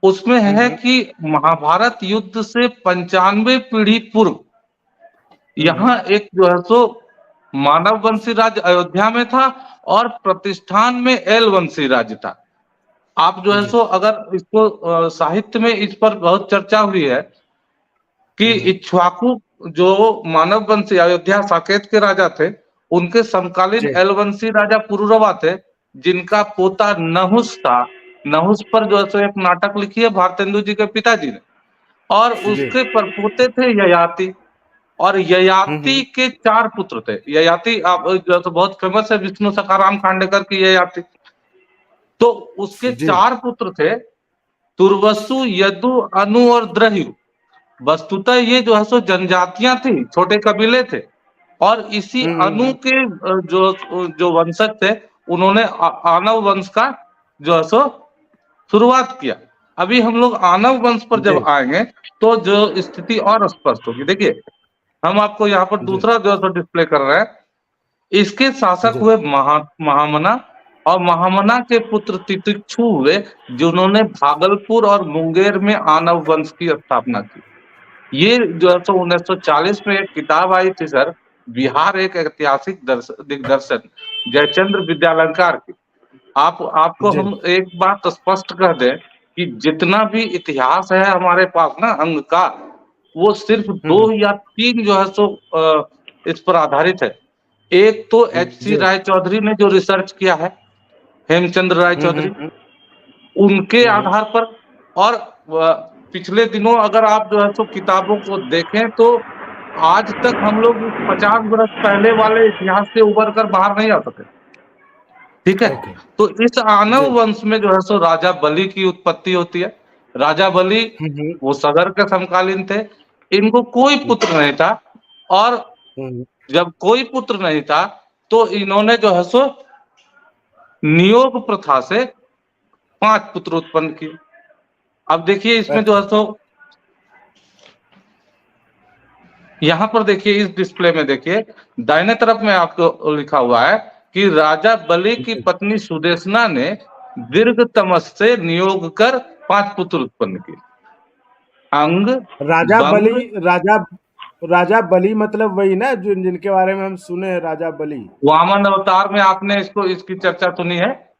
उसमें है कि महाभारत युद्ध से 95 पीढ़ी पूर्व यहाँ एक जो है सो मानव वंशी राज्य अयोध्या में था और प्रतिष्ठान में एल वंशी राज्य था। आप जो है सो अगर इसको साहित्य में इस पर बहुत चर्चा हुई है कि इक्ष्वाकु जो मानव वंशी अयोध्या साकेत के राजा थे उनके समकालीन एलवंशी राजा पुरुरवा थे जिनका पोता नहुस था। नहुस पर जो है सो एक नाटक लिखी है भारतेंदु जी के पिताजी ने, और उसके परपोते थे ययाति, और ययाति के 4 पुत्र थे। ययाति आप जो है तो बहुत फेमस है, विष्णु सखाराम खांडेकर की ययाति। तो उसके 4 पुत्र थे, तुर्वसु, यदु, अनु और द्रह्यु। वस्तुतः ये जो है सो जनजातियां थी, छोटे कबीले थे, और इसी अनु के जो वंशज थे उन्होंने आनव वंश का जो है सो शुरुआत किया। अभी हम लोग आनव वंश पर जब आएंगे तो जो स्थिति और स्पष्ट होगी। देखिए हम आपको यहाँ पर दूसरा जो है सो डिस्प्ले कर रहे हैं। इसके शासक हुए महामना, और महामना के पुत्र तितिक्षु हुए जिन्होंने भागलपुर और मुंगेर में आनव वंश की स्थापना की। ये जो है सो 1940 में एक किताब आई थी सर, बिहार एक ऐतिहासिक दिग्दर्शन, जयचंद्र विद्यालंकार की। आपको हम एक बात स्पष्ट कर दें कि जितना भी इतिहास है हमारे पास ना अंग का, वो सिर्फ 2 या 3 जो है सो इस पर आधारित है। एक तो H.C. राय चौधरी ने जो रिसर्च किया है, हेमचंद्र राय चौधरी, उनके आधार पर, और पिछले दिनों अगर आप जो है सो किताबों को देखें तो आज तक हम लोग 50 वर्ष पहले वाले इतिहास से उबर कर बाहर नहीं आ सके। ठीक है, तो इस आनव वंश में जो है सो राजा बलि की उत्पत्ति होती है। राजा बलि वो सगर के समकालीन थे, इनको कोई पुत्र नहीं था, और जब कोई पुत्र नहीं था तो इन्होंने जो है सो नियोग प्रथा से 5 पुत्र उत्पन्न किए। अब देखिए इसमें जो है सो यहाँ पर देखिए, इस डिस्प्ले में देखिए दाहिने तरफ में आपको लिखा हुआ है कि राजा बलि की पत्नी सुदेशना ने दीर्घ तमस से नियोग कर 5 पुत्र उत्पन्न किए। अंग, राजा बलि मतलब वही ना जिनके बारे में हम सुने, राजा बलि वामन अवतार में आपने इसकी चर्चा सुनी है?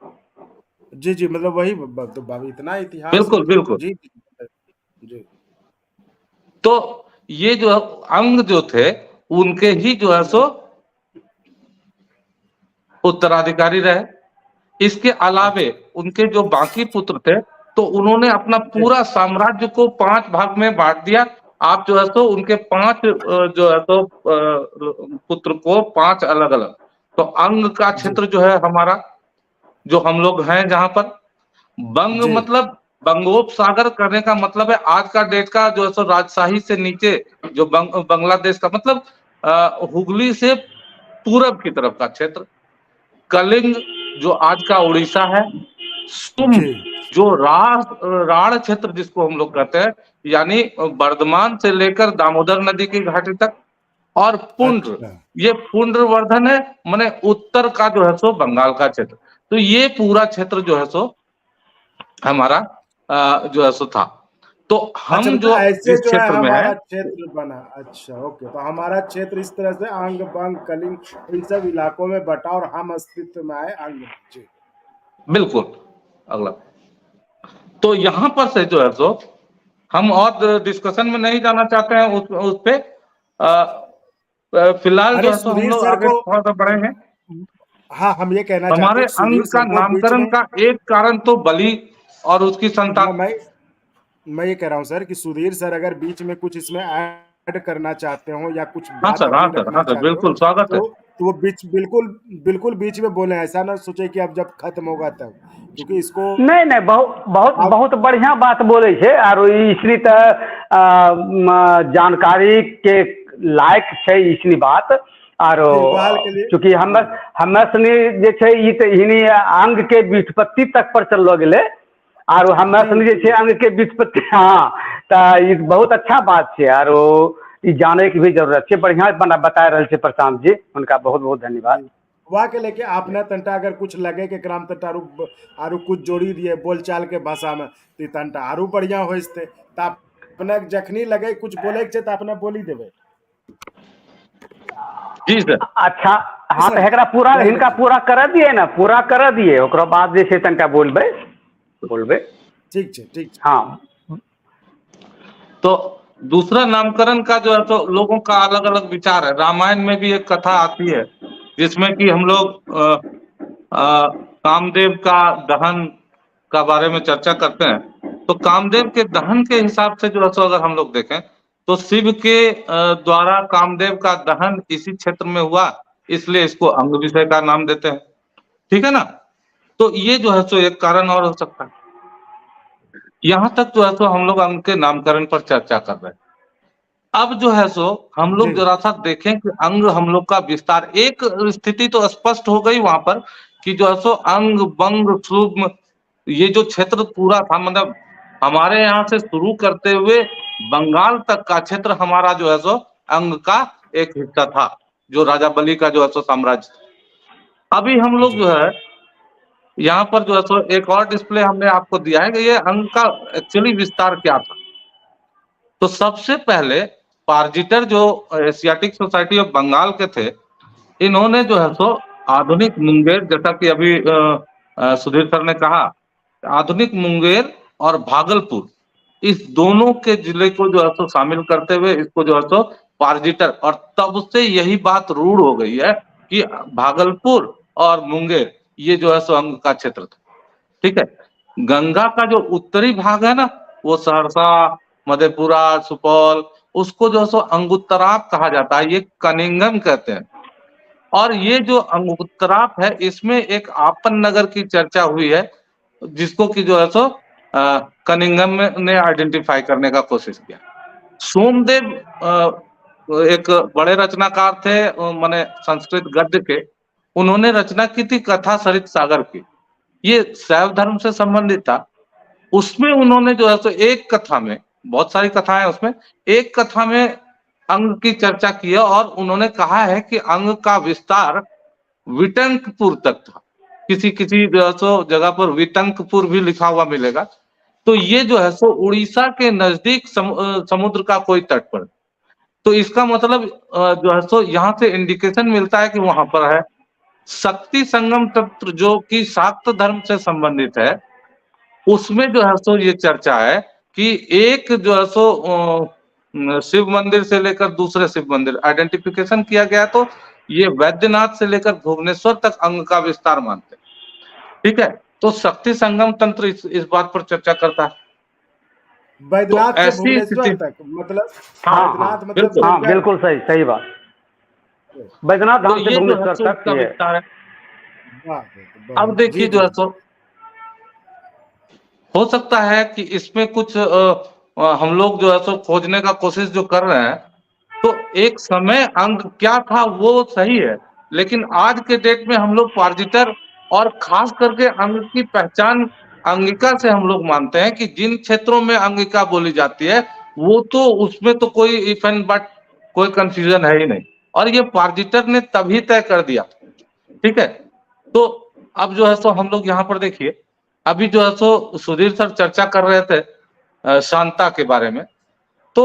जी, मतलब वही तो इतना इतिहास। बिल्कुल बिल्कुल जी। तो ये जो अंग जो थे उनके ही जो है सो उत्तराधिकारी रहे। इसके अलावे उनके जो बाकी पुत्र थे तो उन्होंने अपना पूरा साम्राज्य को 5 भाग में बांट दिया। आप जो है सो उनके 5 जो है सो पुत्र को 5 अलग अलग, तो अंग का क्षेत्र जो है हमारा, जो हम लोग हैं जहां पर, बंग मतलब बंगोपसागर करने का मतलब है आज का डेट का जो है सो राजशाही से नीचे जो बांग्लादेश का मतलब हुगली से पूरब की तरफ का क्षेत्र, कलिंग जो आज का उड़ीसा है, सुम जो राढ़ क्षेत्र जिसको हम लोग कहते हैं, यानी बर्धमान से लेकर दामोदर नदी की घाटी तक, और पुंड्र ये पुंड्रवर्धन है, माने उत्तर का जो है सो बंगाल का क्षेत्र। तो ये पूरा क्षेत्र जो है सो हमारा जो है सो था। तो हम जो ऐसे इस क्षेत्र में है क्षेत्र बना। अच्छा, ओके, तो हमारा क्षेत्र इस तरह से अंग, बंग, कलिंग इन सब इलाकों में बटा और हम अस्तित्व में आए अंग। जी बिल्कुल। अगला, तो यहाँ पर से जो है सो हम और डिस्कशन में नहीं जाना चाहते हैं उस पे। फिलहाल जो है सो हम लोग आगे थोड़ा सा बढ़े हैं। हाँ, हम ये कहना चाहते हैं हमारे अंग का नामकरण का एक कारण तो बलि और उसकी संतान। मैं ये कह रहा हूँ सर कि सुधीर सर अगर बीच में कुछ इसमें ऐड करना चाहते हो या कुछ हाँ सर, बिल्कुल स्वागत है। तो वो बिल्कुल बीच में बोले, ऐसा ना सोचे कि अब जब खत्म होगा तब, क्योंकि इसको नहीं बहुत बढ़िया बात बोले छे, और इसलिए तो जानकारी के लायक है इसलिए बात। और चूंकि हमें सनी जे छे ई तो इन्हीं अंग के व्युत्पत्ति तक पर चल गए, और हमें सनी जे छे अंग के व्युत्पत्ति, हाँ, तो ये बहुत अच्छा बात है, और ये जाने की भी जरूरत है। बढ़िया बता रहे थे प्रशांत जी, उनका बहुत बहुत धन्यवाद। वहाँ के लेके आपने तंटा अगर कुछ लगे के ग्राम तंटा आरु कुछ जोड़ी दिए बोलचाल के भाषा में, तो तंटा आरु बढ़िया होते, तो अपने जखनी लगे कुछ बोले के तो अपने बोली देवे। जी सर। अच्छा, हाँ, तो एकरा पूरा इनका पूरा कर दिए ना, पूरा कर दिए, ओकरा बाद जे तनका बोलबे। ठीक। हाँ, तो दूसरा नामकरण का जो है तो लोगों का अलग अलग विचार है। रामायण में भी एक कथा आती है जिसमें कि हम लोग कामदेव का दहन का बारे में चर्चा करते हैं। तो कामदेव के दहन के हिसाब से जो है तो अगर हम लोग देखें तो शिव के द्वारा कामदेव का दहन इसी क्षेत्र में हुआ, इसलिए इसको अंग विषय का नाम देते हैं। ठीक है ना, तो ये जो है सो एक कारण और हो सकता है। यहाँ तक जो है सो हम लोग अंग के नामकरण पर चर्चा कर रहे हैं। अब जो है सो हम लोग जी। जरा सा देखें कि अंग हम लोग का विस्तार, एक स्थिति तो स्पष्ट हो गई वहां पर कि जो है सो अंग बंग सूक्ष्म ये जो क्षेत्र पूरा था, मतलब हमारे यहाँ से शुरू करते हुए बंगाल तक का क्षेत्र हमारा जो है सो अंग का एक हिस्सा था, जो राजा बलि का जो है सो साम्राज्य था। अभी हम लोग जो है यहाँ पर जो है सो एक और डिस्प्ले हमने आपको दिया है कि ये अंग का एक्चुअली विस्तार क्या था। तो सबसे पहले पारजिटर जो एशियाटिक सोसाइटी ऑफ बंगाल के थे, इन्होंने जो है सो आधुनिक मुंगेर, जैसा कि अभी सुधीर सर ने कहा, आधुनिक मुंगेर और भागलपुर इस दोनों के जिले को जो है सो शामिल करते हुए इसको जो है सो पारजिटर, और तब से यही बात रूढ़ हो गई है कि भागलपुर और मुंगेर ये जो है सो अंग का क्षेत्र था। ठीक है, गंगा का जो उत्तरी भाग है ना, वो सहरसा, मधेपुरा, सुपौल, उसको जो है सो अंगुत्तराप कहा जाता है, ये कनिंगम कहते हैं। और ये जो अंगुत्तराप है, इसमें एक आपन नगर की चर्चा हुई है, जिसको कि जो है सो कनिंगम ने आइडेंटिफाई करने का कोशिश किया। सोमदेव एक बड़े रचनाकार थे, माने संस्कृत गद्य के, उन्होंने रचना की थी कथा सरित सागर की, ये शैव धर्म से संबंधित था। उसमें उन्होंने जो है सो एक कथा में, बहुत सारी कथाएं उसमें, एक कथा में अंग की चर्चा की है और उन्होंने कहा है कि अंग का विस्तार विटंकपुर तक था। किसी किसी जो है सो जगह पर विटंकपुर भी लिखा हुआ मिलेगा। तो ये जो है सो उड़ीसा के नजदीक समुद्र का कोई तट पर, तो इसका मतलब जो है सो यहाँ से इंडिकेशन मिलता है कि वहां पर है। शक्ति संगम तंत्र जो कि शाक्त धर्म से संबंधित है, उसमें जो है सो ये चर्चा है कि एक जो है सो शिव मंदिर से लेकर दूसरे शिव मंदिर आइडेंटिफिकेशन किया गया, तो ये वैद्यनाथ से लेकर भुवनेश्वर तक अंग का विस्तार मानते हैं। ठीक है, तो शक्ति संगम तंत्र इस बात पर चर्चा करता है। बैद्यनाथ तो से ऐसी भुवनेश्वर स्थिति, तक, मतलब हाँ बैद्यनाथ हाँ मतलब हाँ, गया। बिल्कुल सही, सही बात। बैद्यनाथ तो धाम से ये जो है भुवनेश्वर सो तक उसका ये है। विस्तार है। वाह, अब देखिए जी जो है जी। सो हो सकता है कि इसमें कुछ हम लोग जो है सो खोजने का कोशिश जो कर रहे हैं, तो एक समय अंग क्या था वो सही है, लेकिन आज के डेट में हम लोग पारजिटर और खास करके अंग की पहचान अंगिका से हम लोग मानते हैं कि जिन क्षेत्रों में अंगिका बोली जाती है, वो तो उसमें तो कोई इफ एंड बट, कोई कंफ्यूजन है ही नहीं, और ये पारजिटर ने तभी तय कर दिया। ठीक है, तो अब जो है सो हम लोग यहाँ पर देखिए, अभी जो है सो सुधीर सर चर्चा कर रहे थे शांता के बारे में, तो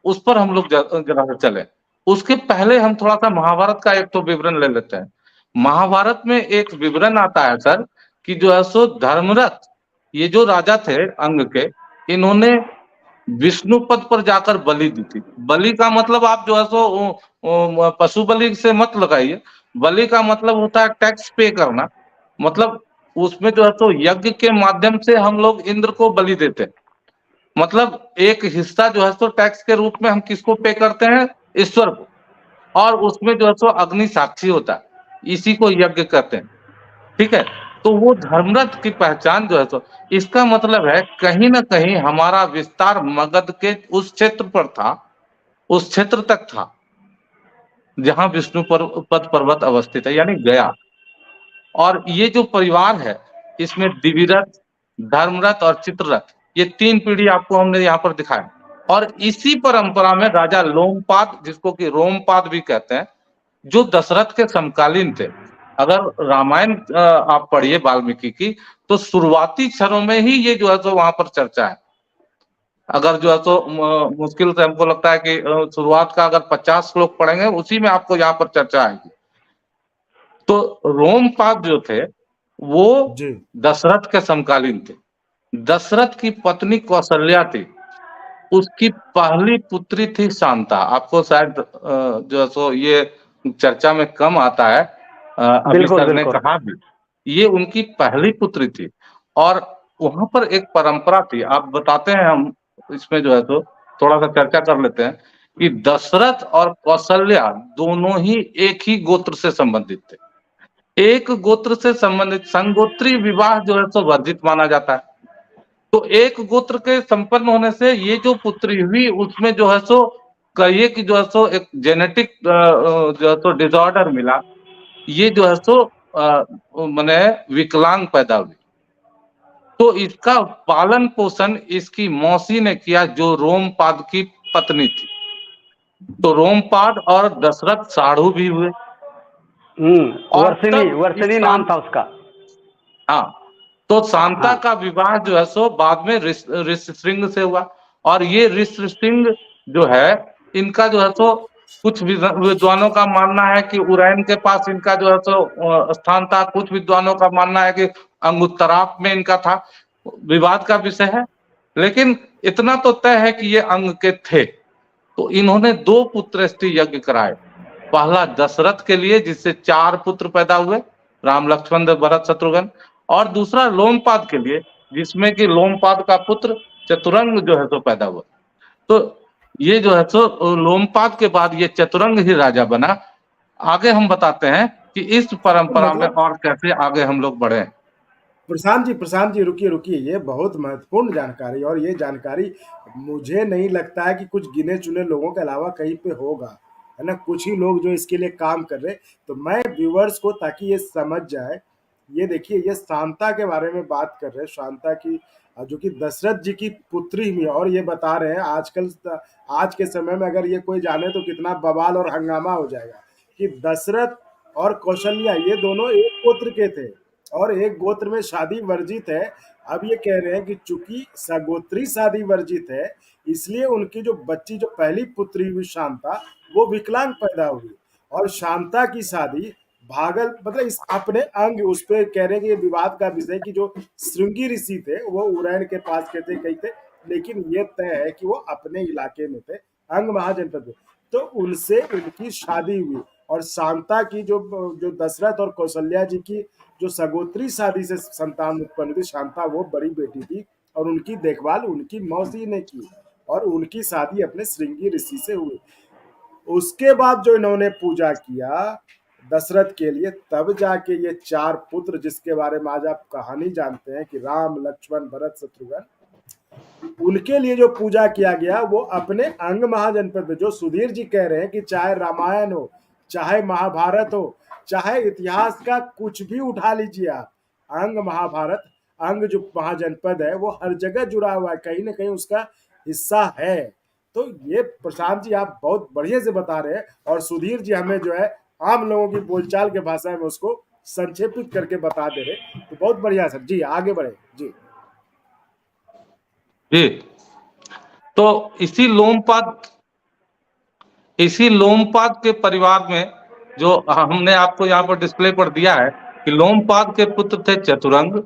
उस पर हम लोग जरा से चले। उसके पहले हम थोड़ा सा महाभारत का एक तो विवरण ले लेते हैं। महाभारत में एक विवरण आता है सर कि जो है सो धर्मरथ, ये जो राजा थे अंग के, इन्होंने विष्णु पद पर जाकर बलि दी थी। बलि का मतलब आप जो है सो पशु बलि से मत लगाइए, बलि का मतलब होता है टैक्स पे करना। मतलब उसमें जो है सो यज्ञ के माध्यम से हम लोग इंद्र को बलि देते हैं। मतलब एक हिस्सा जो है सो टैक्स के रूप में हम किसको पे करते हैं? ईश्वर को, और उसमें जो है सो अग्नि साक्षी होता है, इसी को यज्ञ कहते हैं। ठीक है, तो वो धर्मरथ की पहचान जो है सो, इसका मतलब है कहीं ना कहीं हमारा विस्तार मगध के उस क्षेत्र पर था, उस क्षेत्र तक था जहां विष्णु पद पर्वत अवस्थित है, यानी गया। और ये जो परिवार है, इसमें दिविरथ, धर्मरथ और चित्ररथ, ये तीन पीढ़ी आपको हमने यहाँ पर दिखाया। और इसी परंपरा में राजा लोमपाद, जिसको कि रोमपाद भी कहते हैं, जो दशरथ के समकालीन थे। अगर रामायण आप पढ़िए वाल्मीकि की, तो शुरुआती क्षणों में ही ये जो है सो वहां पर चर्चा है। अगर जो है सो मुश्किल से हमको लगता है कि शुरुआत का अगर 50 श्लोक पढ़ेंगे, उसी में आपको यहाँ पर चर्चा आएगी। तो रोमपाद जो थे वो जी दशरथ के समकालीन थे। दशरथ की पत्नी कौशल्या थी, उसकी पहली पुत्री थी शांता। आपको शायद जो है सो ये चर्चा में कम आता है, अभी बिल्कुल सर ने बिल्कुल। कहा भी, ये उनकी पहली पुत्री थी। और वहां पर एक परंपरा थी, आप बताते हैं, हम इसमें जो है तो थोड़ा सा चर्चा कर लेते हैं कि दशरथ और कौशल्या दोनों ही एक ही गोत्र से संबंधित थे। एक गोत्र से संबंधित संगोत्री विवाह जो है सो वर्जित माना जाता है। तो एक गोत्र के संपन्न होने से ये जो पुत्री हुई, उसमें जो है सो कहिए कि जो है सो एक जेनेटिक जो है सो डिसऑर्डर मिला, ये जो है सो माने विकलांग पैदा हुई। तो इसका पालन पोषण इसकी मौसी ने किया, जो रोमपाद की पत्नी थी। तो रोमपाद और दशरथ साढ़ू भी हुए। और तब वर्षिणी इस नाम था उसका। हाँ, तो शांता हाँ। का विवाह जो है सो बाद में ऋष्यशृंग से हुआ। और ये ऋष्यशृंग जो है, इनका जो है सो कुछ विद्वानों का मानना है कि उरैन के पास इनका जो है सो स्थान था, कुछ विद्वानों का मानना है कि अंगुत्तराप में इनका था। विवाद का विषय है, लेकिन इतना तो तय है कि ये अंग के थे। तो इन्होंने 2 पुत्रष्टि यज्ञ कराए। पहला दशरथ के लिए, जिससे 4 पुत्र पैदा हुए, राम लक्ष्मण भरत शत्रुघ्न। और दूसरा लोमपाद के लिए, जिसमें कि लोमपाद का पुत्र चतुरंग जो है सो पैदा हुआ। तो ये जो है सो लोमपाद के बाद ये चतुरंग ही राजा बना। आगे हम बताते हैं कि इस परंपरा में और कैसे आगे हम लोग बढ़े। प्रशांत जी रुकिए, ये बहुत महत्वपूर्ण जानकारी, और ये जानकारी मुझे नहीं लगता है कि कुछ गिने चुने लोगों के अलावा कहीं पे होगा, है ना। कुछ ही लोग जो इसके लिए काम कर रहे। तो मैं व्यूअर्स को, ताकि ये समझ जाए, ये देखिए, ये शांता के बारे में बात कर रहे हैं। शांता की, जो कि दशरथ जी की पुत्री हुई, और ये बता रहे हैं आज के समय में अगर ये कोई जाने तो कितना बवाल और हंगामा हो जाएगा कि दशरथ और कौशल्या ये दोनों एक गोत्र के थे, और एक गोत्र में शादी वर्जित है। अब ये कह रहे हैं कि चूंकि सगोत्री शादी वर्जित है, इसलिए उनकी जो बच्ची, जो पहली पुत्री हुई शांता, वो विकलांग पैदा हुई। और शांता की शादी मतलब इस अपने अंग, उस पर कह रहे हैं कि ये विवाद का विषय कि जो श्रृंगी ऋषि थे वो उरैन के पास के थे, कहीं थे, लेकिन ये तय है कि वो अपने इलाके में थे, अंग महाजनपद में। तो उनसे उनकी शादी हुई। और शांता की जो दशरथ और कौशल्या जी की जो सगोत्री शादी से संतान उत्पन्न हुई, शांता वो बड़ी बेटी थी, और उनकी देखभाल उनकी मौसी ने की, और उनकी शादी अपने श्रृंगी ऋषि से हुई। उसके बाद जो इन्होंने पूजा किया दशरथ के लिए, तब जाके ये 4 पुत्र, जिसके बारे में आज आप कहानी जानते हैं कि राम लक्ष्मण भरत शत्रुघ्न, उनके लिए जो पूजा किया गया वो अपने अंग महाजनपद में, जो सुधीर जी कह रहे हैं कि चाहे रामायण हो, चाहे महाभारत हो, चाहे इतिहास का कुछ भी उठा लीजिए आप, अंग महाभारत, अंग जो महाजनपद है वो हर जगह जुड़ा हुआ है, कहीं ना कहीं उसका हिस्सा है। तो ये प्रशांत जी आप बहुत बढ़िया से बता रहे हैं, और सुधीर जी हमें जो है आम लोगों की बोलचाल के भाषा में उसको संक्षेपित करके बता दे रहे। तो बहुत बढ़िया सर जी, आगे बढ़े जी। जी, तो इसी लोमपाद के परिवार में, जो हमने आपको यहाँ पर डिस्प्ले पर दिया है कि लोमपाद के पुत्र थे चतुरंग,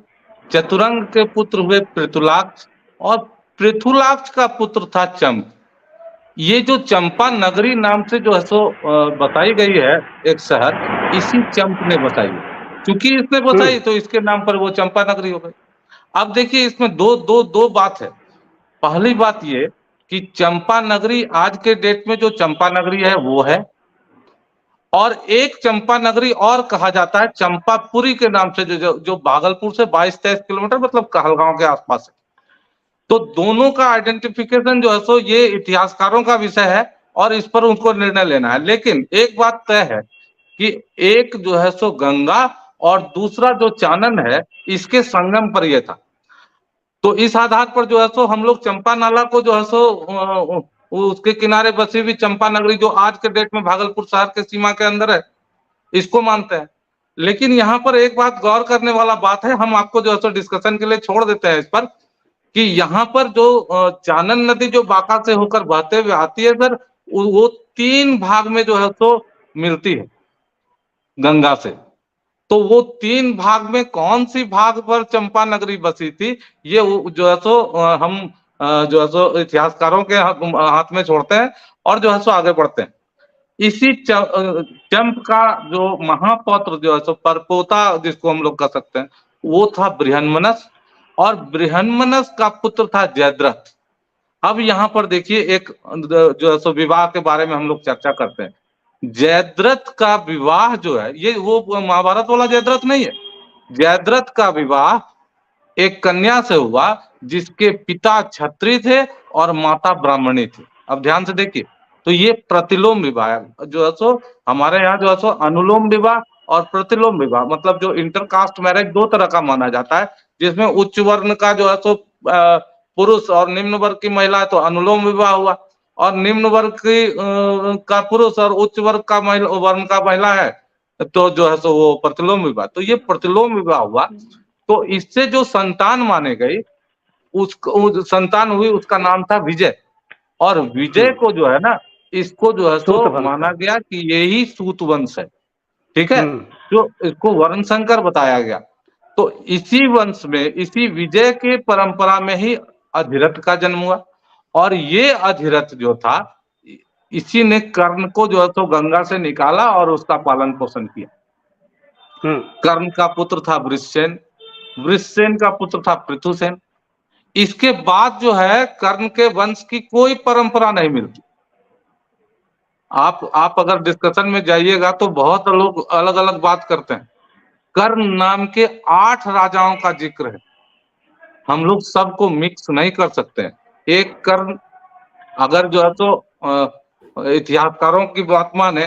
चतुरंग के पुत्र हुए पृथुलाक्ष, और पृथुलाक्ष का पुत्र था चंप। ये जो चंपा नगरी नाम से जो है सो बताई गई है एक शहर, इसी चंप ने बताई है। क्योंकि इसने बताई तो इसके नाम पर वो चंपा नगरी हो गई। अब देखिए, इसमें दो बात है। पहली बात ये कि चंपा नगरी आज के डेट में जो चंपा नगरी है वो है, और एक चंपा नगरी और कहा जाता है चंपापुरी के नाम से, जो भागलपुर से 22-23 किलोमीटर मतलब कहलगांव के आसपास है। तो दोनों का आइडेंटिफिकेशन जो है सो ये इतिहासकारों का विषय है, और इस पर उनको निर्णय लेना है। लेकिन एक बात तय है कि एक जो है सो गंगा और दूसरा जो चानन है, इसके संगम पर यह था। तो इस आधार पर जो है सो हम लोग चंपा नाला को जो है सो उसके किनारे बसी हुई चंपा नगरी, जो आज के डेट में भागलपुर शहर के सीमा के अंदर है, इसको मानते हैं। लेकिन यहाँ पर एक बात गौर करने वाला बात है, हम आपको जो है सो डिस्कशन के लिए छोड़ देते हैं इस पर, कि यहाँ पर जो चानन नदी जो बांका से होकर बहते हुए आती है सर, वो 3 भाग में जो है सो मिलती है गंगा से। तो वो 3 भाग में कौन सी भाग पर चंपा नगरी बसी थी, ये जो है सो हम जो है सो इतिहासकारों के हाथ में छोड़ते हैं, और जो है सो आगे बढ़ते हैं। इसी चंप का जो महापौत्र जो है सो परपोता जिसको हम लोग कह सकते हैं, वो था बृहन्मनस, और बृहन्मनस का पुत्र था जयद्रथ। अब यहाँ पर देखिए, एक जो है सो विवाह के बारे में हम लोग चर्चा करते हैं। जयद्रथ का विवाह जो है, ये वो महाभारत वाला जयद्रथ नहीं है। जयद्रथ का विवाह एक कन्या से हुआ जिसके पिता क्षत्रिय थे और माता ब्राह्मणी थी। अब ध्यान से देखिए, तो ये प्रतिलोम विवाह जो है सो हमारे यहाँ जो है सो अनुलोम विवाह और प्रतिलोम विवाह, मतलब जो इंटरकास्ट मैरिज दो तरह का माना जाता है, जिसमें उच्च वर्ण का जो है सो पुरुष और निम्न वर्ग की महिला है तो अनुलोम विवाह हुआ, और निम्न वर्ग की का पुरुष और उच्च वर्ग का वर्ण का महिला है तो जो है सो वो प्रतिलोम विवाह। तो ये प्रतिलोम विवाह हुआ, तो इससे जो संतान माने गई उसको संतान हुई, उसका नाम था विजय। और विजय को जो है ना, इसको जो है सो माना गया कि यही सूत वंश है, ठीक है, जो इसको वर्ण संकर बताया गया। तो इसी वंश में, इसी विजय के परंपरा में ही अधिरथ का जन्म हुआ, और ये अधिरथ जो था इसी ने कर्ण को जो है सो गंगा से निकाला और उसका पालन पोषण किया। कर्ण का पुत्र था वृषसेन, वृषसेन का पुत्र था पृथुसेन। इसके बाद जो है कर्ण के वंश की कोई परंपरा नहीं मिलती। आप अगर डिस्कशन में जाइएगा तो बहुत लोग अलग अलग बात करते हैं। कर्ण नाम के 8 राजाओं का जिक्र है, हम लोग सबको मिक्स नहीं कर सकते हैं। एक कर्ण अगर जो है तो इतिहासकारों की बात माने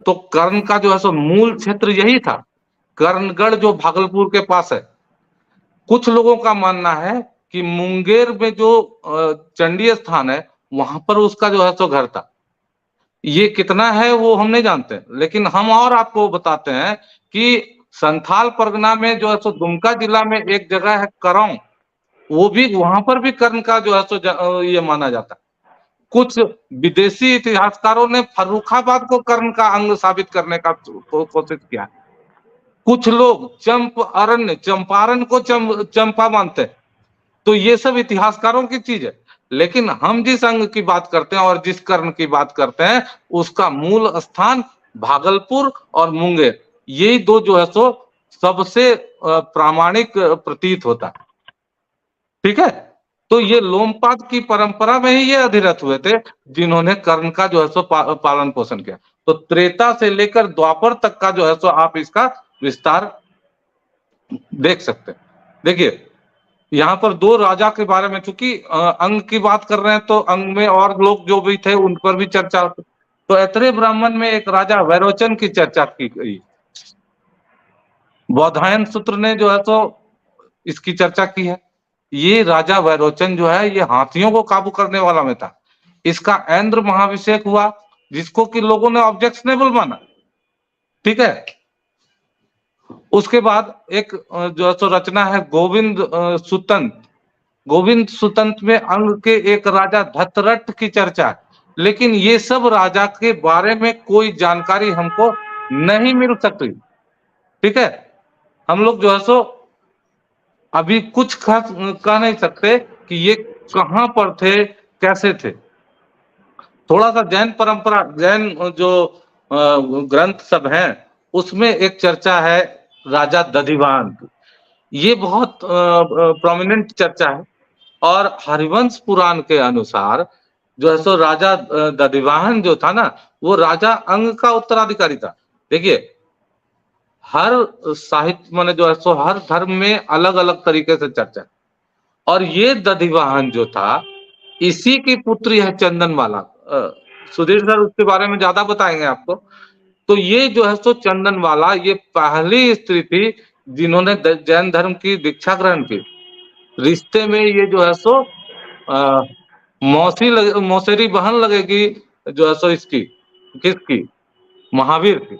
तो कर्ण का जो है सो मूल क्षेत्र यही था, कर्णगढ़ जो भागलपुर के पास है। कुछ लोगों का मानना है कि मुंगेर में जो चंडी स्थान है वहां पर उसका जो है सो घर था। ये कितना है वो हम नहीं जानते, लेकिन हम और आपको बताते हैं कि संथाल परगना में जो है सो दुमका जिला में एक जगह है करौं, वो भी वहां पर भी कर्ण का जो है सो ये माना जाता है। कुछ विदेशी इतिहासकारों ने फर्रुखाबाद को कर्ण का अंग साबित करने का कोशिश किया। कुछ लोग चंपारण को चंपा मानते हैं। तो ये सब इतिहासकारों की चीज है, लेकिन हम जिस अंग की बात करते हैं और जिस कर्ण की बात करते हैं उसका मूल स्थान भागलपुर और मुंगेर, यही दो जो है सो सबसे प्रामाणिक प्रतीत होता है, ठीक है। तो ये लोमपाद की परंपरा में ही ये अधिरथ हुए थे जिन्होंने कर्ण का जो है सो पालन पोषण किया। तो त्रेता से लेकर द्वापर तक का जो है सो आप इसका विस्तार देख सकते हैं। देखिए यहाँ पर 2 राजा के बारे में, चूंकि अंग की बात कर रहे हैं तो अंग में और लोग जो भी थे उन पर भी चर्चा। तो ऐतरेय ब्राह्मण में एक राजा वैरोचन की चर्चा की गई। बौधायन सूत्र ने जो है तो इसकी चर्चा की है। ये राजा वैरोचन जो है ये हाथियों को काबू करने वाला में था। इसका ऐन्द्र महाभिषेक हुआ जिसको कि लोगों ने ऑब्जेक्शनेबल माना, ठीक है। उसके बाद एक जो है सो रचना है गोविंद सुतंत। गोविंद सुतंत में अंग के एक राजा धतरट की चर्चा है, लेकिन ये सब राजा के बारे में कोई जानकारी हमको नहीं मिल सकती, ठीक है। हम लोग जो है सो अभी कुछ खास कह नहीं सकते कि ये कहां पर थे, कैसे थे। थोड़ा सा जैन परंपरा, जैन जो ग्रंथ सब हैं उसमें एक चर्चा है राजा दधिवान की। ये बहुत प्रोमिनेंट चर्चा है, और हरिवंश पुराण के अनुसार जो है सो राजा दधिवाहन जो था ना वो राजा अंग का उत्तराधिकारी था। देखिए हर साहित्य में जो है सो हर धर्म में अलग अलग तरीके से चर्चा है, और ये दधिवाहन जो था इसी की पुत्री है चंदनवाला। सुधीर सर उसके बारे में ज्यादा बताएंगे आपको। तो ये जो है सो चंदनवाला ये पहली स्त्री थी जिन्होंने जैन धर्म की दीक्षा ग्रहण की। रिश्ते में ये जो है सो मौसेरी बहन लगेगी जो है सो इसकी, किसकी, महावीर की,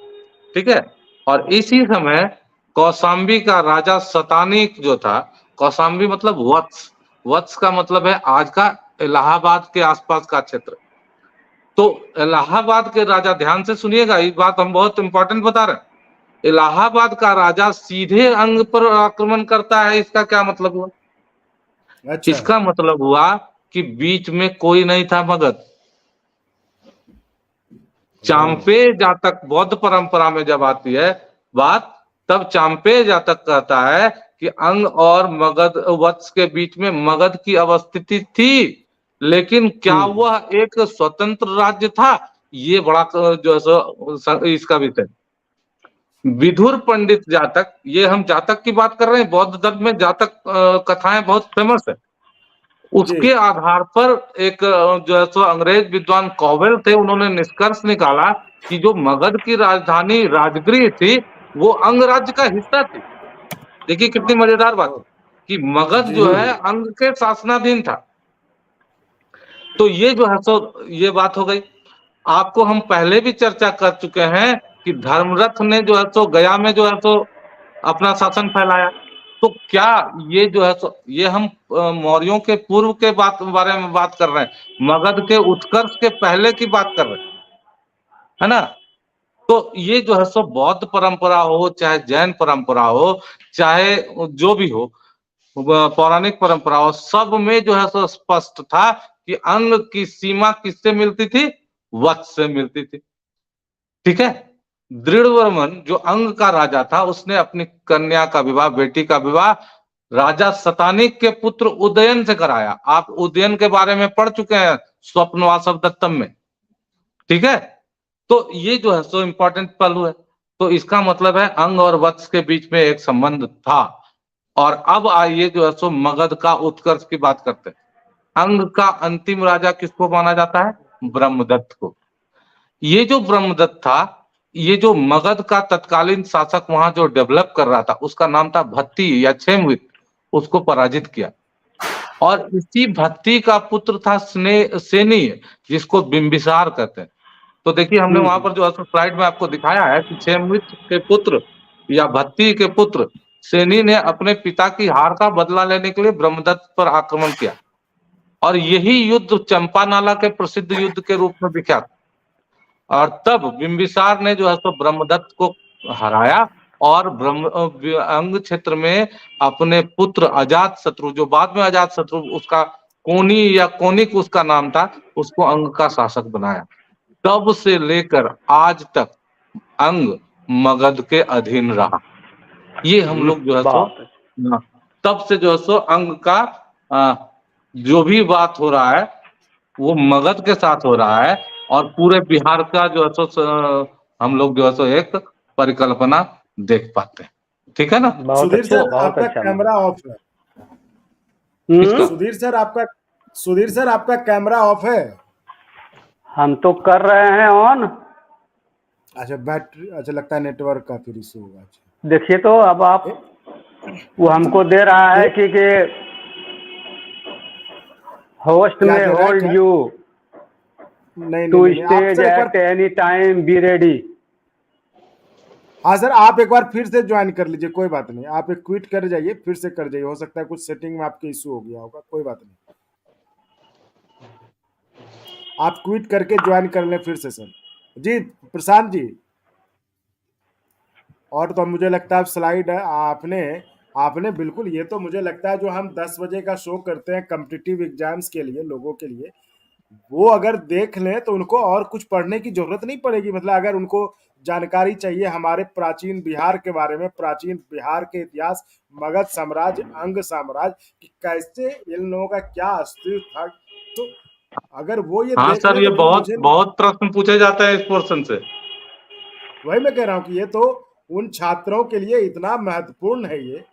ठीक है। और इसी समय कौशाम्बी का राजा शतानीक जो था, कौशाम्बी मतलब वत्स, वत्स का मतलब है आज का इलाहाबाद के आसपास का क्षेत्र। तो इलाहाबाद के राजा, ध्यान से सुनिएगा इस बात हम बहुत इंपॉर्टेंट बता रहे हैं, इलाहाबाद का राजा सीधे अंग पर आक्रमण करता है, इसका क्या मतलब हुआ? अच्छा। इसका मतलब हुआ कि बीच में कोई नहीं था मगध। चांपे जातक बौद्ध परंपरा में जब आती है बात, तब चांपे जातक कहता है कि अंग और मगध वत्स के बीच में मगध की अवस्थिति थी, लेकिन क्या वह एक स्वतंत्र राज्य था? ये बड़ा जो है इसका विषय। विधुर पंडित जातक, ये हम जातक की बात कर रहे हैं, बौद्ध धर्म में जातक कथाएं बहुत फेमस है। उसके आधार पर एक जो है सो अंग्रेज विद्वान कॉवेल थे, उन्होंने निष्कर्ष निकाला कि जो मगध की राजधानी राजगृह थी वो अंग राज्य का हिस्सा थी। देखिए कितनी मजेदार बात कि मगध जो है अंग के शासनाधीन था। तो ये जो है सो ये बात हो गई। आपको हम पहले भी चर्चा कर चुके हैं कि धर्मरथ ने जो है सो गया में जो है सो अपना शासन फैलाया। तो क्या ये जो है सो ये हम मौर्यों के पूर्व के बारे में बात कर रहे हैं, मगध के उत्कर्ष के पहले की बात कर रहे हैं, है ना। तो ये जो है सो बौद्ध परंपरा हो, चाहे जैन परंपरा हो, चाहे जो भी हो, पौराणिक परंपरा हो, सब में जो है सो स्पष्ट था कि अंग की सीमा किससे मिलती थी? वत्स से मिलती थी। ठीक है। दृढ़वर्मन जो अंग का राजा था, उसने अपनी कन्या का विवाह, बेटी का विवाह राजा शतानिक के पुत्र उदयन से कराया। आप उदयन के बारे में पढ़ चुके हैं स्वप्नवासव दत्तम में। ठीक है। तो ये जो है सो इंपॉर्टेंट पहलू है। तो इसका मतलब है अंग और वत्स के बीच में एक संबंध था। और अब आइए जो है सो मगध का उत्कर्ष की बात करते हैं। अंग का अंतिम राजा किसको माना जाता है? ब्रह्मदत्त को। ये जो ब्रह्मदत्त था, ये जो मगध का तत्कालीन शासक वहां जो डेवलप कर रहा था, उसका नाम था भत्ती या क्षेमवित, उसको पराजित किया। और इसी भत्ती का पुत्र था सेनी, जिसको बिंबिसार कहते हैं। तो देखिए हमने वहां पर जो है स्लाइड में आपको दिखाया है कि क्षेमवित के पुत्र या भत्ती के पुत्र सेनी ने अपने पिता की हार का बदला लेने के लिए ब्रह्मदत्त पर आक्रमण किया। और यही युद्ध चंपानाला के प्रसिद्ध युद्ध के रूप में विख्यात। और तब बिंबिसार ने जो है सो ब्रह्मदत्त को हराया और अंग क्षेत्र में अपने पुत्र अजात शत्रु, जो बाद में अजात शत्रु, उसका कोनी या कोनिक उसका नाम था, उसको अंग का शासक बनाया। तब से लेकर आज तक अंग मगध के अधीन रहा। ये हम लोग जो है सो तब से जो है सो अंग का जो भी बात हो रहा है वो मगध के साथ हो रहा है। और पूरे बिहार का जो है सो हम लोग जो है सो एक परिकल्पना देख पाते हैं। ठीक है ना। सुधीर सर आपका कैमरा ऑफ है। सुधीर सर आपका कैमरा ऑफ है। हम तो कर रहे हैं ऑन। अच्छा बैटरी, अच्छा लगता है नेटवर्क का फिर इशू होगा। देखिए तो अब आप, वो हमको दे रहा है कि होस्ट में hold you to stage at any time, be ready. हाँ सर, आप एक बार फिर से ज्वाइन कर लीजिए, कोई बात नहीं। आप एक क्विट कर जाइए, फिर से कर जाइए। हो सकता है कुछ सेटिंग में आपके इशू हो गया होगा, कोई बात नहीं। आप क्विट करके ज्वाइन कर लें फिर से सर। जी प्रशांत जी। और तो मुझे लगता है स्लाइड है आपने बिल्कुल, ये तो मुझे लगता है जो हम 10 बजे का शो करते हैं कॉम्पिटिटिव एग्जाम्स के लिए लोगों के लिए, वो अगर देख लें तो उनको और कुछ पढ़ने की जरूरत नहीं पड़ेगी। मतलब अगर उनको जानकारी चाहिए हमारे प्राचीन बिहार के बारे में, प्राचीन बिहार के इतिहास, मगध साम्राज्य, अंग साम्राज्य, कि कैसे इन लोगों का क्या अस्तित्व था, तो अगर वो ये हाँ सर, ये बहुत प्रश्न पूछे जाते हैं इस पोर्शन से। वही मैं कह रहा हूँ कि ये तो उन छात्रों के लिए इतना महत्वपूर्ण है ये।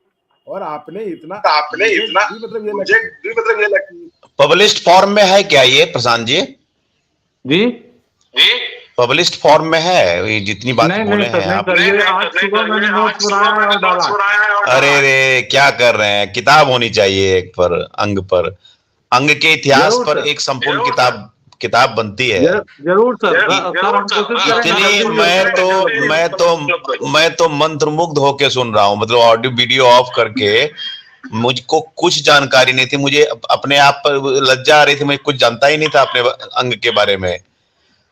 और आपने इतना मतलब ये पब्लिश्ड फॉर्म में है क्या ये प्रशांत जी? जी पब्लिश्ड फॉर्म में है ये जितनी बातें बोले हैं आप? अरे रे क्या कर रहे हैं, किताब होनी चाहिए एक पर अंग पर, अंग के इतिहास पर एक संपूर्ण किताब बनती है। जरूर सर। इतनी मैं तो मंत्रमुग्ध होके सुन रहा हूँ। मतलब ऑडियो वीडियो ऑफ करके मुझको कुछ जानकारी नहीं थी। मुझे अपने आप पर लज्जा आ रही थी, मैं कुछ जानता ही नहीं था अपने अंग के बारे में।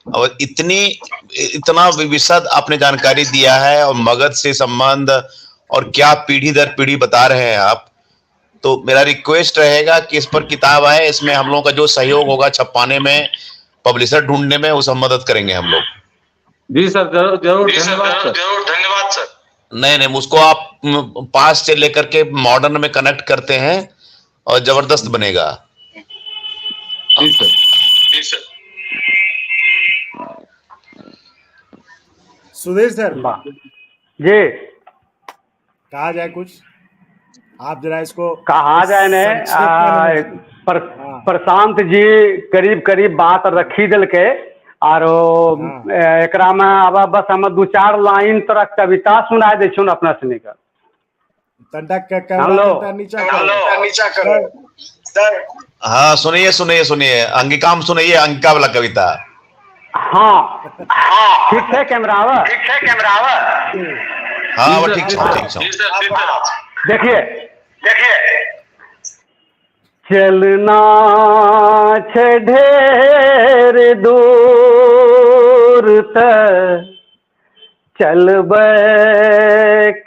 और इतना विशद आपने जानकारी दिया है, और मगध से संबंध और क्या पीढ़ी दर पीढ़ी बता रहे हैं आप। तो मेरा रिक्वेस्ट रहेगा कि इस पर किताब आए, इसमें हम लोगों का जो सहयोग होगा छपाने में, पब्लिशर ढूंढने में, उस हम मदद करेंगे हम लोग। जी सर, जरूर धन्यवाद सर। नहीं उसको आप पास से लेकर के मॉडर्न में कनेक्ट करते हैं और जबरदस्त बनेगा। जी सर। सुधीर सर जी, कहा जाए कुछ? आप जरा इसको कहा जाए पर हाँ। प्रशांत जी करीब करीब बात रखी दिल के आरो हाँ। एकरा में अब बस हम 2-4 लाइन तोरा कविता सुना दे छुन अपना सुनी कर तंटा कैमरा हेलो तंटा नीचा करो सर हाँ सुनिए सुनिए सुनिए अंगिका हम सुनिए अंगिका वाला कविता। हाँ ठीक है कैमरा हाँ वो ठीक ठीक देखिए चलना छे ढेर दूर तक चलबै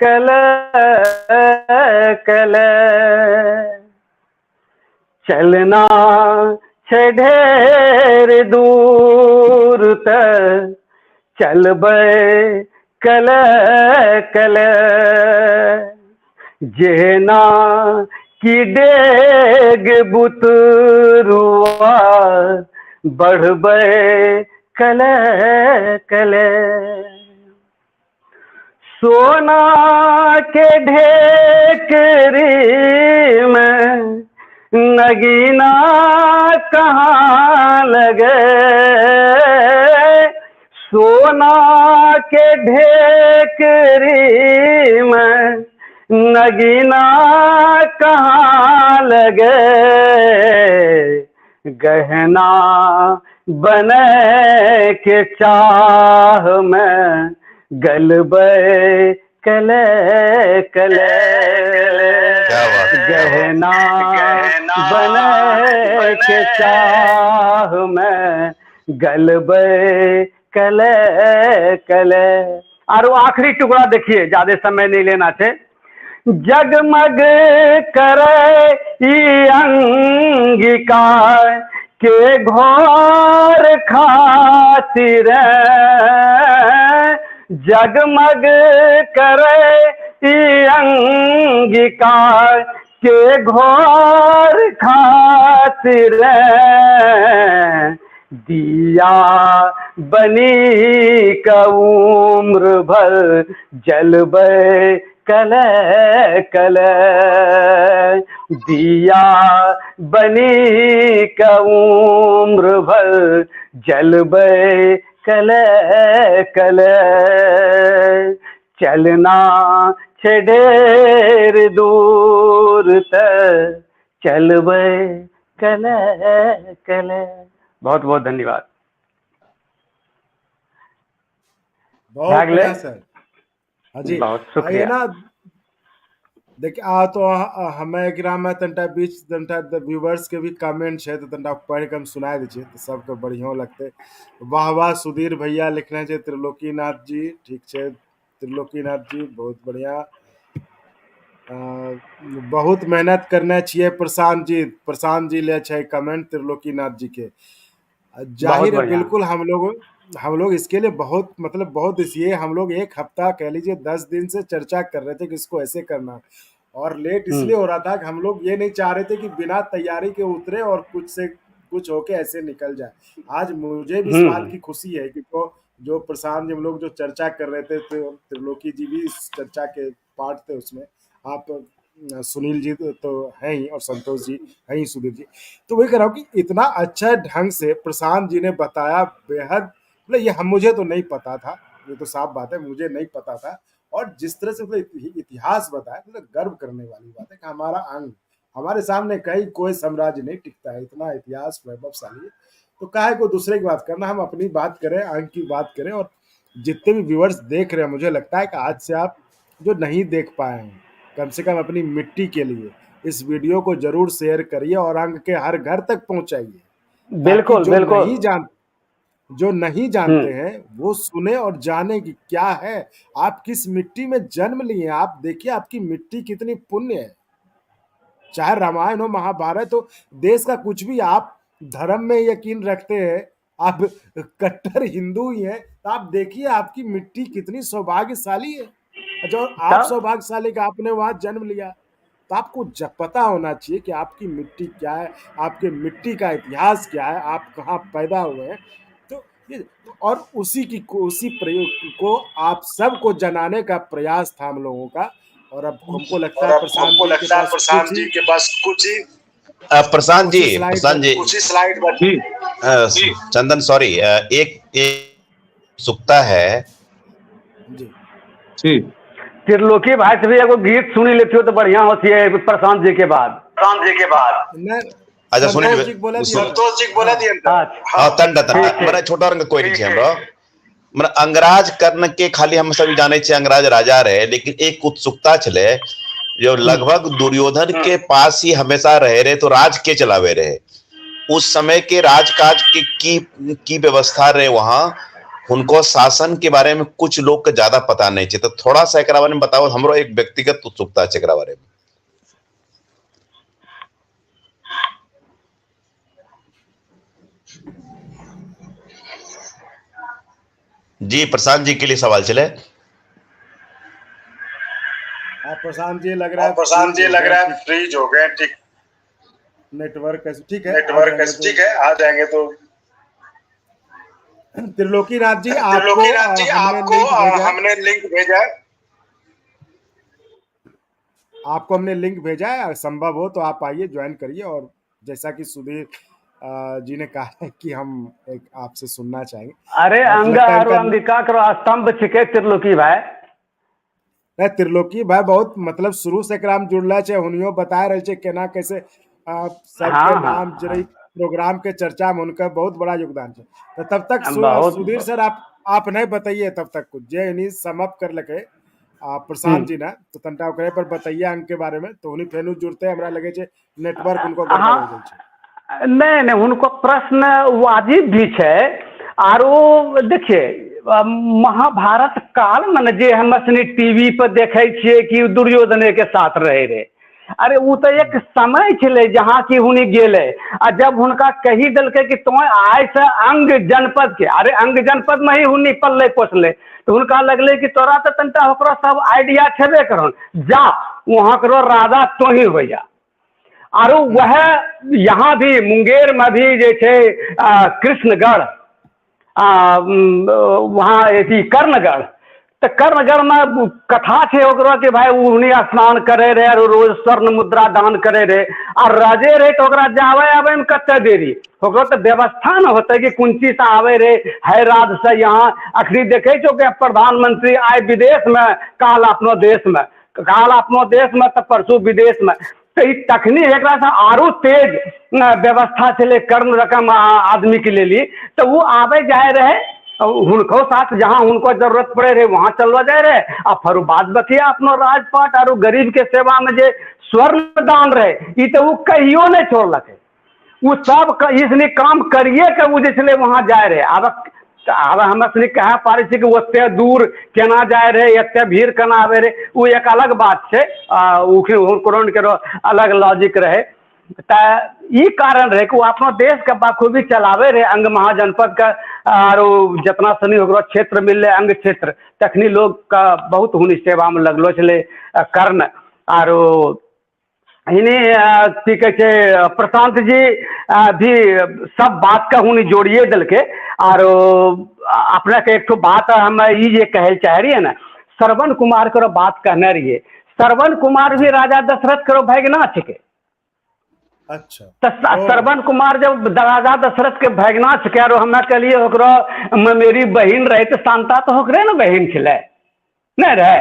कल चलना छे ढेर दूर तक चलबै कल जेना की डेग बुतरुआ बढ़बै कल सोना के ढेकरी में नगीना कहाँ लगे सोना के ढेकरी में नगीना कहाँ लगे गहना बने के चाह में गलबे कले गहना बने के चाह में गलबे कले और आखिरी टुकड़ा देखिए, ज्यादा समय नहीं लेना थे। जगमग करे ई अंगिका के घोर खातिर जगमग करे ई अंगिका के घोर खातिर दिया बनी का उम्र भर जलबे कल दिया बनी का उम्र भर जलबे कल चलना छे ढेर दूर तक चलबे कल बहुत बहुत धन्यवाद। बहुत बढ़िया सर। हाँ जी बहुत शुक्रिया। ना देखिए तो हमें एकरा में तंटा बीच तंटा व्यूवर्स के भी कमेंट है तो तंटा पढ़ के हम सुना दीजिए तो सबके बढ़िया लगते। वाह वाह सुधीर भैया लिखने छे त्रिलोकीनाथ जी, ठीक है त्रिलोकीनाथ जी बहुत बढ़िया। बहुत मेहनत करना चाहिए प्रशांत जी ले छे कमेंट त्रिलोकीनाथ जी के। जाहिर है बिल्कुल हम लोग इसके लिए बहुत मतलब बहुत इसलिए हम लोग एक हफ्ता कह लीजिए 10 दिन से चर्चा कर रहे थे कि इसको ऐसे करना, और लेट इसलिए हो रहा था कि हम लोग ये नहीं चाह रहे थे कि बिना तैयारी के उतरे और कुछ से कुछ होके ऐसे निकल जाए। आज मुझे भी इस बात की खुशी है कि तो जो प्रशांत जी हम लोग जो चर्चा कर रहे थे तो त्रिलोकी जी भी इस चर्चा के पार्ट थे उसमें, आप सुनील जी तो हैं ही और संतोष जी हैं ही, सुधीर जी। तो वही कह रहा हूँ कि इतना अच्छा ढंग से प्रशांत जी ने बताया, बेहद मतलब ये मुझे तो नहीं पता था, ये तो साफ बात है मुझे नहीं पता था। और जिस तरह से मतलब इतिहास बताया मतलब गर्व करने वाली बात है कि हमारा अंग हमारे सामने कहीं कोई साम्राज्य नहीं टिकता है, इतना इतिहास वैभवशाली है। तो काहे को दूसरे की बात करना, हम अपनी बात करें, अंग की बात करें। और जितने भी व्यूअर्स देख रहे हैं मुझे लगता है कि आज से आप जो नहीं देख पाए हैं कम से कम अपनी मिट्टी के लिए इस वीडियो को जरूर शेयर करिए और अंग के हर घर तक पहुंचाइए। बिल्कुल जो नहीं जानते हैं वो सुने और जाने कि क्या है, आप किस मिट्टी में जन्म लिए। आप देखिए आपकी मिट्टी कितनी पुण्य है, चाहे रामायण हो महाभारत हो, देश का कुछ भी, आप धर्म में यकीन रखते हैं, आप कट्टर हिंदू ही हैं, तो आप देखिए आपकी मिट्टी कितनी सौभाग्यशाली है। जो आप सौभाग्यशाली का आपने वहां जन्म लिया, तो आपको पता होना चाहिए कि आपकी मिट्टी क्या है, आपके मिट्टी का इतिहास क्या है, आप कहाँ पैदा हुए हैं। तो ये और उसी प्रयोग को आप सबको जनाने का प्रयास था हम लोगों का। और अब हमको लगता है प्रशांत जी के पास कुछ ही प्रशांत जी, प्रशांत जी, उसी स्लाइड पर जी चंदन सॉरी, एक सुक्ता है जी। जी त्रिलोकी भाई से भी एगो गीत सुनी लेती हो तो बढ़िया होती है प्रशांत जी के बाद। मैं अच्छा सुनिए, संतोष जी को बोला दिया था। संतोष जी को बोला दिया था। अच्छा हाँ तंड मेरा छोटा रंग कोई नहीं छे हमरो मतलब अंगराज कर्ण के खाली हम सभी जाने छे अंगराज राजा रहे, लेकिन एक उत्सुकता चले जो लगभग दुर्योधन के पास ही हमेशा रहे रहे, तो राज के चलावे रहे उस समय के राजकाज की व्यवस्था रहे वहां, उनको शासन के बारे में कुछ लोग के ज्यादा पता नहीं छे, तो थोड़ा सा एकरा बारे में बताओ, हमरो एक व्यक्तिगत उत्सुकता छे एकरा बारे में। जी प्रशांत जी के लिए सवाल चले। प्रशांत जी लग रहा है फ्रीज हो गए। ठीक, नेटवर्क ठीक है, ठीक है, आ जाएंगे तो। त्रिलोकी नाथ जी आपको हमने लिंक भेजा है। आपको हमने लिंक भेजा है, संभव हो तो आप आइए, ज्वाइन करिए। और जैसा कि सुधीर जी ने कहा है कि हम एक आपसे सुनना चाहेंगे। अरे अंगिका करो स्तंभ छिके त्रिलोकी भाई। त्रिलोकी भाई बहुत मतलब शुरू से एकराम जुड़ला छे, हुनियो बता रहे छे केना कैसे सबके नाम जरी प्रोग्राम के चर्चा में उनका बहुत बड़ा योगदान है। तो तब तक सुधीर सर आप नहीं बताइए तब तक कुछ जे इन्हीं समाप्त कर लगे प्रशांत जी ना, तो तंटा ओकरे पर बताइए अंक के बारे में, तो उन्हीं फेनु जुड़ते हमरा लगे छे नेटवर्क उनको गड़बड़ हो गई छे। नहीं उनको प्रश्न वाजिब भी है। आरो देखिए महाभारत काल में जे हम टीवी पर देखे छिए कि दुर्योधन के साथ रहे, अरे वो तो एक समय छे जहाँ की हुनी गेले आ जब हुनका कही दलके कि तुम आय से अंग जनपद के, अरे अंग जनपद में ही हुनी पल्ले पोसले, तो उनका लगले कि तोरा तो तंटा होकरा सब आइडिया छेबे करन, जा वहां करो राजा तो ही हो जा। और वह यहाँ भी मुंगेर में भी जैसे कृष्णगढ़ वहाँ कर्णगढ़, तो कर्णगढ़ में कथा छे ओकरा कि भाई उन्हीं स्नान करे रहे और रोज स्वर्ण मुद्रा दान करे रहे, और राजे रहे तो ओकरा जावे आवे में कते देरी, ओकरा तो व्यवस्था न होते कि कुंची से आवे रे है राज से यहाँ। अखरी देखे छो कि प्रधानमंत्री आए विदेश में, काल अपनो देश में तो परसों विदेश में, तो तखनी एक आरो तेज व्यवस्था चले कर्ण रकम आदमी के लिए, तो वो आवे जाए रहे उनको साथ जहां उनको जरूरत पड़े रहे वहां चलवा जाए रहे, और फिर बाद बकिया अपनो राजपाट और गरीब के सेवा में जे स्वर्ण दान रहे ये तो वो कहियो नहीं छोड़ लगे, वो सब इसलिए काम करिए के वो जैसे वहां जाए रहे। अब हम कह पारे कि ओते दूर केना जाए रहे, एते भीड़ केना आवे रहे, वो एक अलग बात है, के अलग लॉजिक रहे। ई कारण रहे कि वो अपना देश के बाखूबी चलावे रहे अंग महाजनपद का, और जितना सनी होकर क्षेत्र मिले अंग क्षेत्र तखनी लोग का बहुत हुनी सेवा में लगलो चले कर्ण। और इन्हीं प्रशांत जी भी सब बात का हुनी जोड़िए दल के, और अपने के एक तो बात हम ये कहे चाह रही है ना, श्रवण कुमार करो बात कहने रही है, श्रवण कुमार भी राजा दशरथ करो भैगना छिके। अच्छा, तो श्रवण कुमार जब राजा दशरथ के भैगना छिके, और हमें के लिए होकरो मेरी बहन रहे तो शांता तो होकरे ना बहन खिले नहीं रहे,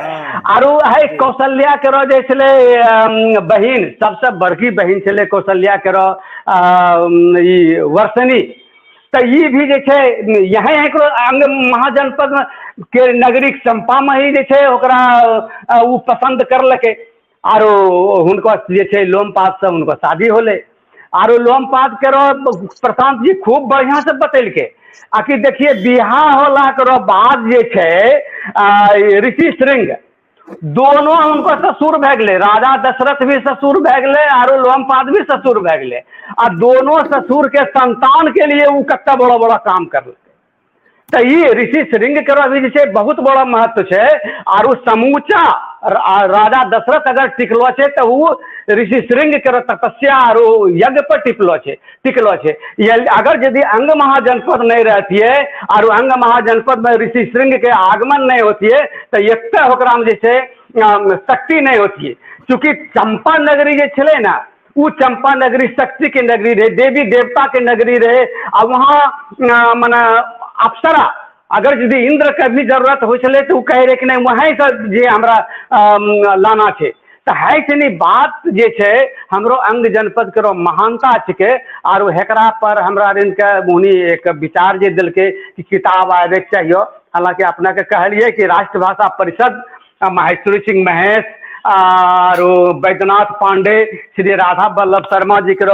और है कौशल्या करो जैसे बहन सबसे बड़की बहन चले कौशल्या करो वर्षनी, तो ये भी जैसे यहाँ अंग महाजनपद के नगरी चंपा में ही जैसे ओकरा वो पसंद कर लके, और उनको जैसे लोमपात से उनको शादी होले, और लोमपात करो प्रशांत जी खूब बढ़िया से बतल के आखि देखिए बिहार होला करो बाद जे छे ऋषि श्रृंग दोनों उनको ससुर भै गए, राजा दशरथ भी ससुर भै गए और लोमपाद भी ससुर भै गए, और दोनों ससुर के संतान के लिए वो कत्ता बड़ा बड़ा काम कर। तो ये ऋषि श्रृंग करो अभी जैसे बहुत बड़ा महत्व है, और समूचा राजा दशरथ अगर टिकलो छे तो वो ऋषि श्रृंग करो तपस्या और यज्ञ पर टिकलो छे। अगर यदि अंग महाजनपद नहीं रहती है और अंग महाजनपद में ऋषि श्रृंग के आगमन नहीं होती है तो ये जैसे शक्ति नहीं होती है, क्योंकि चंपा नगरी जे छे ना वो चंपा नगरी शक्ति की नगरी रहे, देवी देवता की नगरी रहे। और वहाँ माना अप्सरा अगर यदि इंद्र के भी जरूरत हो चले तो कहे रहे कि नहीं वहीं से जे हमरा लाना छे। तो है कि बात जे छे हमरो अंग जनपद के महानता छिके और हेकरा पर हमरा इनके मुनि एक विचार जे दिल के कि किताब आवे चाहिए। हालांकि अपना के कहलिए कि राष्ट्रभाषा परिषद महेश्वरी सिंह महेश और बैद्यनाथ पांडे श्री राधा वल्लभ शर्मा जी के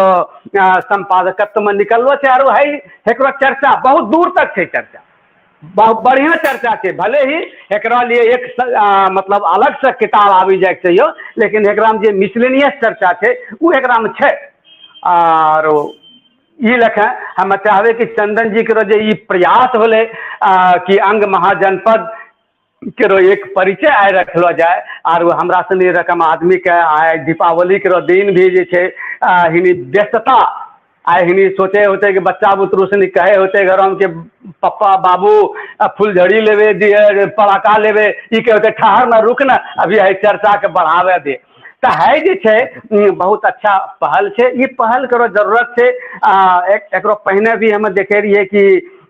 संपादकत्व में निकलो छे और है हेकरो चर्चा बहुत दूर तक छे। चर्चा बहुत बढ़िया चर्चा है। भले ही एकरा लिए एक मतलब अलग से किताब आवी जाए चाहिए लेकिन एकरा में जे मिसलेनियस चर्चा है वो एकरा में है। और ये लखे हम चाहबे कि चंदन जी के जे ई प्रयास होले कि अंग महाजनपद के एक परिचय आए रखलो जाए और हमरा सनी रकम आदमी के आए दीपावली के दिन भी जे छे हिनी व्यस्तता आए हिनी सोचे होते कि बच्चा बुतरू से कहे होते घर के पप्पा बाबू फुलझड़ी लेवे दिए पड़ाका लेवे ई के होते ठहर न रुक न अभी है चर्चा के बढ़ावे दे। तो है जे छे बहुत अच्छा पहल छे। ये पहल करो जरूरत छे। एकरो पहले भी हम देखे रहिए कि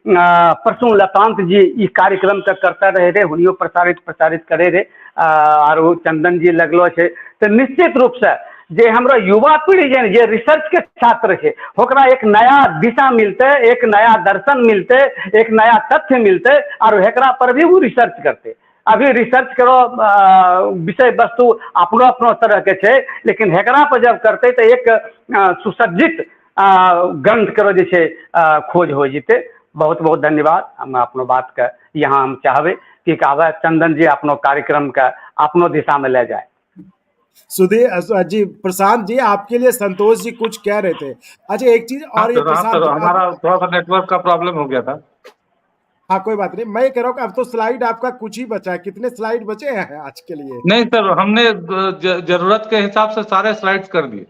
परसों लतांत जी ई कार्यक्रम के करता रहे रे हुनियो प्रसारित करे रे और चंदन जी लगलो छे। तो निश्चित रूप से जे हमरा युवा पीढ़ी जे रिसर्च के छात्र है ओकरा एक नया दिशा मिलते, एक नया दर्शन मिलते, एक नया तथ्य मिलते और हेकरा पर भी वो रिसर्च करते। अभी रिसर्च करो विषय वस्तु अपनो अपनो तरह के छे लेकिन हेकरा पर जब करते तो एक सुसज्जित ग्रंथ करो जे छे खोज हो जीते। बहुत बहुत धन्यवाद। हम अपनो बात का यहाँ हम चाहबे कि कावा चंदन जी अपनो कार्यक्रम का अपनो दिशा में ले जाए। सुधीर जी, प्रशांत जी आपके लिए संतोष जी कुछ कह रहे थे। अच्छा एक चीज और ये प्रशांत हमारा थोड़ा सा नेटवर्क का प्रॉब्लम हो गया था। हाँ कोई बात नहीं, मैं कह रहा हूँ अब तो स्लाइड आपका कुछ ही बचा है। कितने स्लाइड बचे हैं आज के लिए? नहीं सर, हमने जरूरत के हिसाब से सारे स्लाइड्स कर दिए।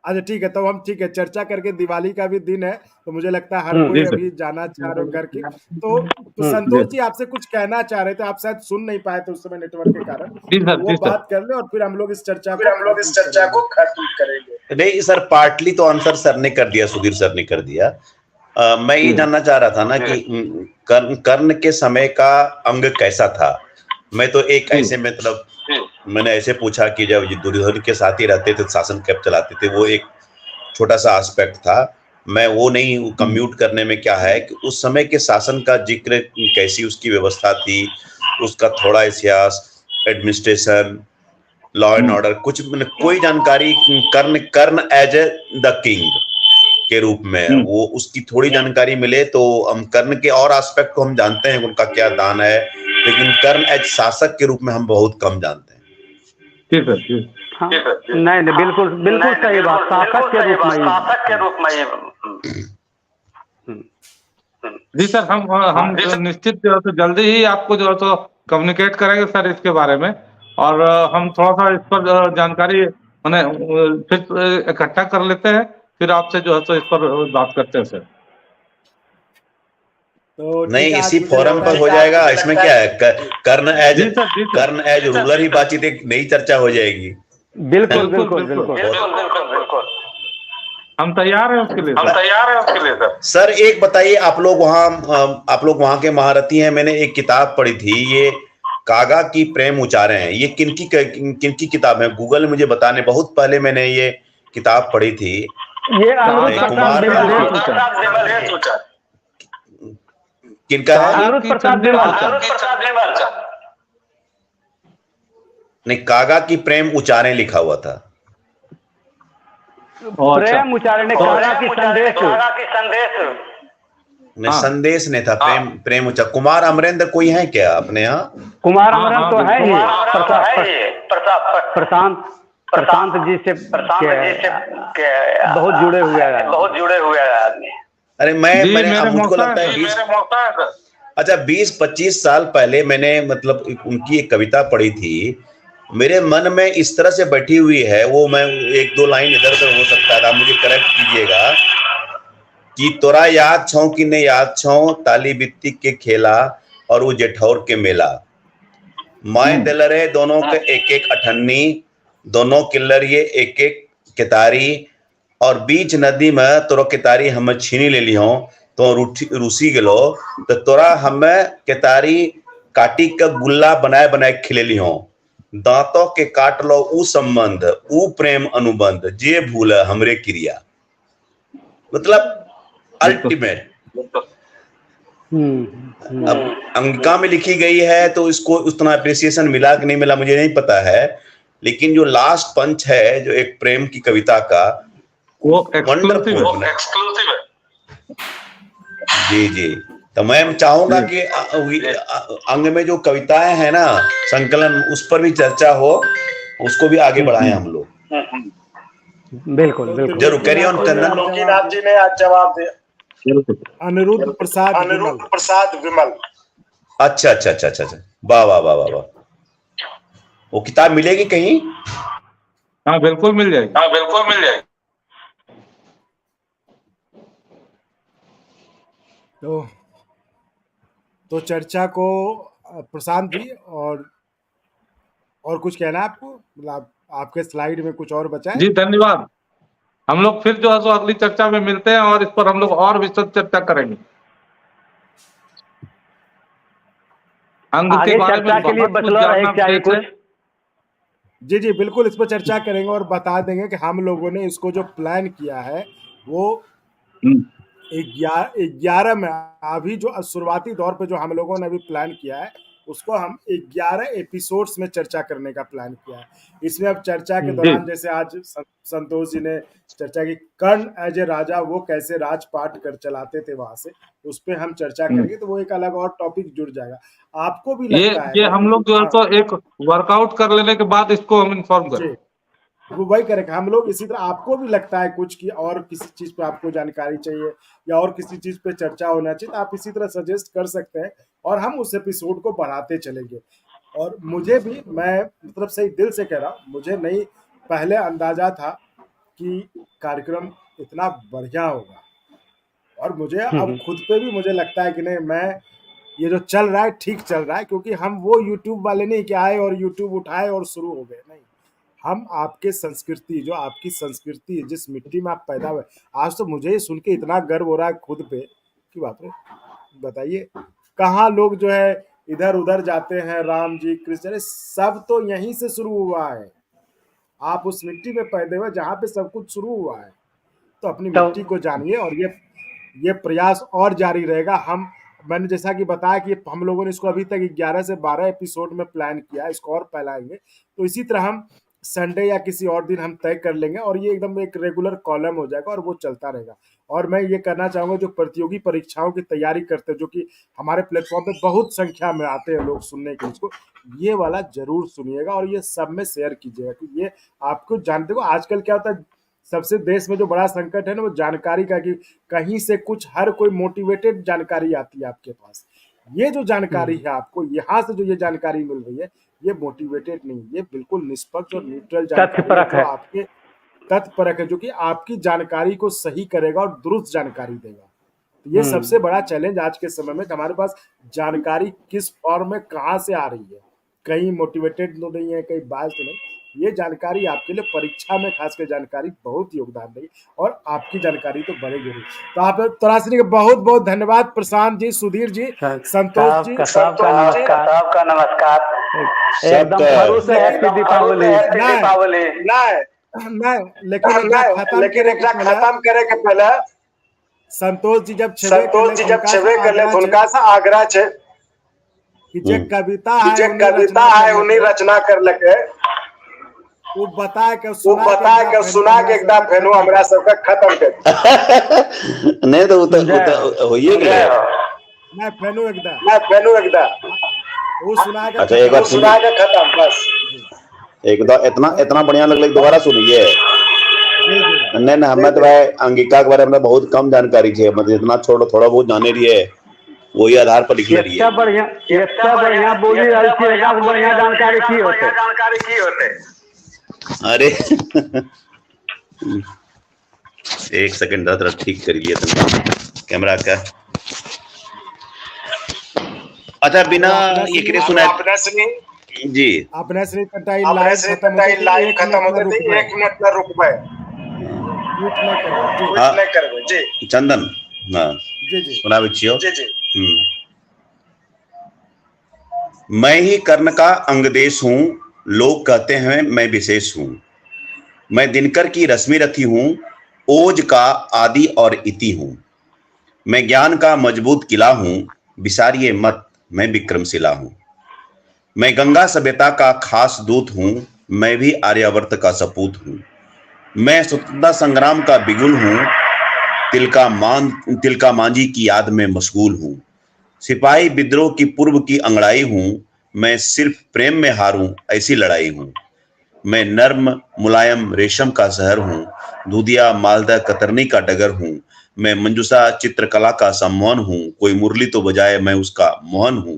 अच्छा ठीक है, तो हम ठीक है चर्चा करके दिवाली का भी दिन है तो मुझे लगता है हर कोई अभी जाना चाह रहे घर की। तो संतोष जी आपसे कुछ कहना चाह रहे थे, आप शायद सुन नहीं पाए थे उस समय नेटवर्क के कारण। वो बात कर ले और फिर हम लोग इस चर्चा को खत्म करेंगे। नहीं सर, पार्टली तो आंसर सर ने कर दिया, सुधीर सर ने कर दिया। मैं ये जानना चाह रहा था ना कि कर्ण के समय का अंग कैसा था। मैं तो एक ऐसे मतलब मैंने ऐसे पूछा कि जब दुर्योधन के साथ ही रहते थे शासन कैब चलाते थे, वो एक छोटा सा एस्पेक्ट था। मैं वो नहीं कम्यूट करने में क्या है कि उस समय के शासन का जिक्र कैसी उसकी व्यवस्था थी, उसका थोड़ा इतिहास, एडमिनिस्ट्रेशन, लॉ एंड ऑर्डर, कुछ कोई जानकारी कर्ण एज ए द किंग के रूप में वो उसकी थोड़ी जानकारी मिले तो हम कर्ण के और एस्पेक्ट को हम जानते हैं उनका क्या दान है, लेकिन कर्ण एज शासक के रूप में हम बहुत कम जानते हैं। ठीक है। हाँ, नहीं बिल्कुल बिल्कुल सही बात। शासक के रूप में जी सर, हम निश्चित जो है तो जल्दी ही आपको जो है तो कम्युनिकेट करेंगे सर इसके बारे में। और हम थोड़ा सा इस पर जानकारी मैंने फिर इकट्ठा कर लेते हैं, फिर आपसे जो है तो इस पर बात करते हैं सर। तो नहीं इसी फोरम पर हो जाएगा, इसमें क्या है, कर्ण एज रूलर ही बातचीत एक नई चर्चा हो जाएगी। बिल्कुल बिल्कुल बिल्कुल हम तैयार हैं उसके लिए सर एक बताइए, आप लोग वहाँ के महारथी हैं। मैंने एक किताब पढ़ी थी, ये कागा की प्रेम उचारे हैं। ये किनकी किताब है? गूगल ने मुझे बताने बहुत पहले मैंने ये किताब पढ़ी थी। ये किनका है? नहीं, कागा की प्रेम उचारे लिखा हुआ था। प्रेम उचारे कागा की संदेश नहीं, संदेश नहीं था, प्रेम उचार। कुमार अमरेंद्र कोई है क्या अपने यहाँ? कुमार अमरेंद्र तो है ही, प्रशांत जी से बहुत जुड़े हुए आदमी। अरे मुझको लगता है 20-25 साल पहले मैंने मतलब उनकी एक कविता पढ़ी थी, मेरे मन में इस तरह से बैठी हुई है वो, मैं 1-2 लाइन इधर उधर हो सकता था, मुझे करेक्ट कीजिएगा कि तोरा याद छौ कि नहीं याद छौ, ताली बित्ती के खेला और वो जेठौर के मेला, मैं दिलरे दोनों के एक एक अठन्नी, दोनों किल्लर ये एक एक केतारी और बीच नदी में तोरा केतारी हमें छीनी ले लियो तो रूसी गेलो तो तोरा हमें केतारी काटी के गुल्ला बनाए बनाए खिले लियो दांतों के काट लो ऊ संबंध ऊ प्रेम अनुबंध जे भूल हमरे क्रिया मतलब अल्टीमेट। अब अंगिका में लिखी गई है तो इसको उतना अप्रिसिएशन मिला कि नहीं मिला मुझे नहीं पता है, लेकिन जो लास्ट पंच है जो एक प्रेम की कविता का वो वंडरफुल एक्सक्लूसिव है। जी जी, तो मैं चाहूंगा कि अंग में जो कविताएं हैं ना संकलन उस पर भी चर्चा हो, उसको भी आगे बढ़ाएं हम लोग। बिल्कुल बिल्कुल जरूर कैरी ऑन टंडन। लोकीनाथ जी ने आज जवाब दिया। अनिरुद्ध प्रसाद विमल। अच्छा अच्छा अच्छा अच्छा अच्छा, वाह वाह वाह वाह वाह। वो किताब मिलेगी कहीं? हाँ बिल्कुल मिल जाएगी, हाँ बिल्कुल मिल जाएगी। तो चर्चा को प्रशांत जी और कुछ कहना है आपको, मतलब आपके स्लाइड में कुछ और बचा है? जी धन्यवाद। हम लोग फिर जो है सो अगली चर्चा में मिलते हैं और इस पर हम लोग और विस्तृत चर्चा करेंगे। अंग के बारे में के लिए बचला रहे चाहिए कुछ। जी जी बिल्कुल, इस पर चर्चा करेंगे और बता देंगे कि हम लोगों ने इसको जो प्लान किया है वो 11 में अभी जो शुरुआती दौर पे जो हम लोगों ने अभी प्लान किया है उसको हम 11 एपिसोड्स में चर्चा करने का प्लान किया है। इसमें अब चर्चा के दौरान जैसे आज संतोष जी ने चर्चा की कर्ण एज ए राजा वो कैसे राजपाट कर चलाते थे वहां से, उस पर हम चर्चा करेंगे तो वो एक अलग और टॉपिक जुड़ जाएगा। आपको भी लगता है ये हम लोग जो है तो एक वर्कआउट कर लेने के बाद इसको हम इन्फॉर्म करें, वो वही करेंगे हम लोग। इसी तरह आपको भी लगता है कुछ कि और किसी चीज पे आपको जानकारी चाहिए या और किसी चीज पे चर्चा होना चाहिए तो आप इसी तरह सजेस्ट कर सकते हैं और हम उस एपिसोड को बढ़ाते चलेंगे। और मुझे भी, मैं मतलब सही दिल से कह रहा हूँ, मुझे नहीं पहले अंदाजा था कि कार्यक्रम इतना बढ़िया होगा और मुझे अब खुद पे भी मुझे लगता है कि नहीं, मैं ये जो चल रहा है ठीक चल रहा है, क्योंकि हम वो यूट्यूब वाले नहीं कि आए और यूट्यूब उठाए और शुरू हो गए, नहीं। हम आपके संस्कृति, जो आपकी संस्कृति है, जिस मिट्टी में आप पैदा हुए, आज तो मुझे ये सुन के इतना गर्व हो रहा है खुद पे कि बाप रे, बताइए कहाँ लोग जो है इधर उधर जाते हैं, राम जी कृष्ण, सब तो यहीं से शुरू हुआ है। आप उस मिट्टी में पैदा हुए जहाँ पे सब कुछ शुरू हुआ है, तो अपनी मिट्टी को जानिए और ये प्रयास और जारी रहेगा। मैंने जैसा कि बताया कि हम लोगों ने इसको अभी तक 11 से 12 एपिसोड में प्लान किया, इसको और फैलाएंगे। तो इसी तरह हम संडे या किसी और दिन हम तय कर लेंगे और ये एकदम एक रेगुलर कॉलम हो जाएगा और वो चलता रहेगा। और मैं ये करना चाहूँगा, जो प्रतियोगी परीक्षाओं की तैयारी करते हैं, जो कि हमारे प्लेटफॉर्म पे बहुत संख्या में आते हैं लोग सुनने के लिए, इसको ये वाला जरूर सुनिएगा और ये सब में शेयर कीजिएगा, क्योंकि ये आपको जानते हो आजकल क्या होता है, सबसे देश में जो बड़ा संकट है ना वो जानकारी का, कि कहीं से कुछ हर कोई मोटिवेटेड जानकारी आती है आपके पास। ये जो जानकारी है आपको यहाँ से जो ये जानकारी मिल रही है, ये मोटिवेटेड नहीं, ये बिल्कुल निष्पक्ष और न्यूट्रल जानकारी है, आपके तथ्यपरक है, जो कि आपकी जानकारी को सही करेगा और दुरुस्त जानकारी देगा। तो ये सबसे बड़ा चैलेंज आज के समय में, हमारे पास जानकारी किस फॉर्म में कहाँ से आ रही है, कहीं मोटिवेटेड तो नहीं है, कहीं बायस तो नहीं, ये जानकारी आपके लिए परीक्षा में खासकर जानकारी बहुत योगदान देगी और आपकी जानकारी तो बढ़ेगी। तो आप तराशनी के बहुत बहुत धन्यवाद, प्रशांत जी, सुधीर जी, संतोष जी, सबका नमस्कार। एकदम भरोसे हैप्पी दीपावली। लेकिन एक खत्म करे के पहले संतोष जी जब छेबे करले उनका से आग्रह छे कि जे कविता है उन्हीं रचना कर लके, वो बताए के सुना के एकदम फेनो हमरा सबका खत्म कर नहीं तो होइए गेले मैं फेनो एकदम वो सुना के, अच्छा एक बार सुना के खत्म बस। एकदम इतना बढ़िया लगल, दोबारा सुनिए। नहीं हमें तो भाई अंगिका के बारे में बहुत कम जानकारी है, मतलब जितना थोड़ा बहुत जाने रही है वही आधार पर लिख रही है। बढ़िया बोली रही थी, बढ़िया जानकारी की होते। अरे एक सेकंड जरा ठीक कर लिए कैमरा का। अच्छा बिना ये करे सुना जी, अपने से लाइव खत्म होते थे, 1 मिनट में रुक गए। ट्वीट नहीं करबो जी हाँ। नहीं करबो जी चंदन हाँ जी जी सुनावे छियो जी जी मैं ही कर्ण का अंगदेश हूं, लोग कहते हैं मैं विशेष हूं। मैं दिनकर की रश्मि रथी हूं, ओज का आदि और इति हूं। मैं ज्ञान का मजबूत किला हूं, विसारिये मत मैं विक्रमशिला हूं। मैं गंगा सभ्यता का खास दूत हूं, मैं भी आर्यावर्त का सपूत हूं। मैं स्वतंत्रता संग्राम का बिगुल हूं, तिलका मांझी की याद में मशगूल हूं। सिपाही विद्रोह की पूर्व की अंगड़ाई हूं, मैं सिर्फ प्रेम में हारूं ऐसी लड़ाई हूं। मैं नर्म मुलायम रेशम का शहर हूं, दूधिया मालदा कतरनी का डगर हूं। मैं मंजूषा चित्रकला का सम्मोहन हूं, कोई मुरली तो बजाए मैं उसका मोहन हूं।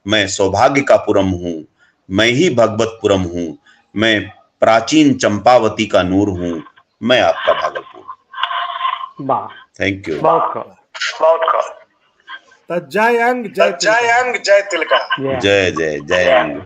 मैं सौभाग्य का पुरम हूं, मैं ही भगवतपुरम हूं। मैं प्राचीन चंपावती का नूर हूं, मैं आपका भागलपुर। वाह, थैंक यू। बहुत खूब। बहुत खूब तो जय अंग जय जय अंग जय तिलका Yeah. जय जय जय अंग।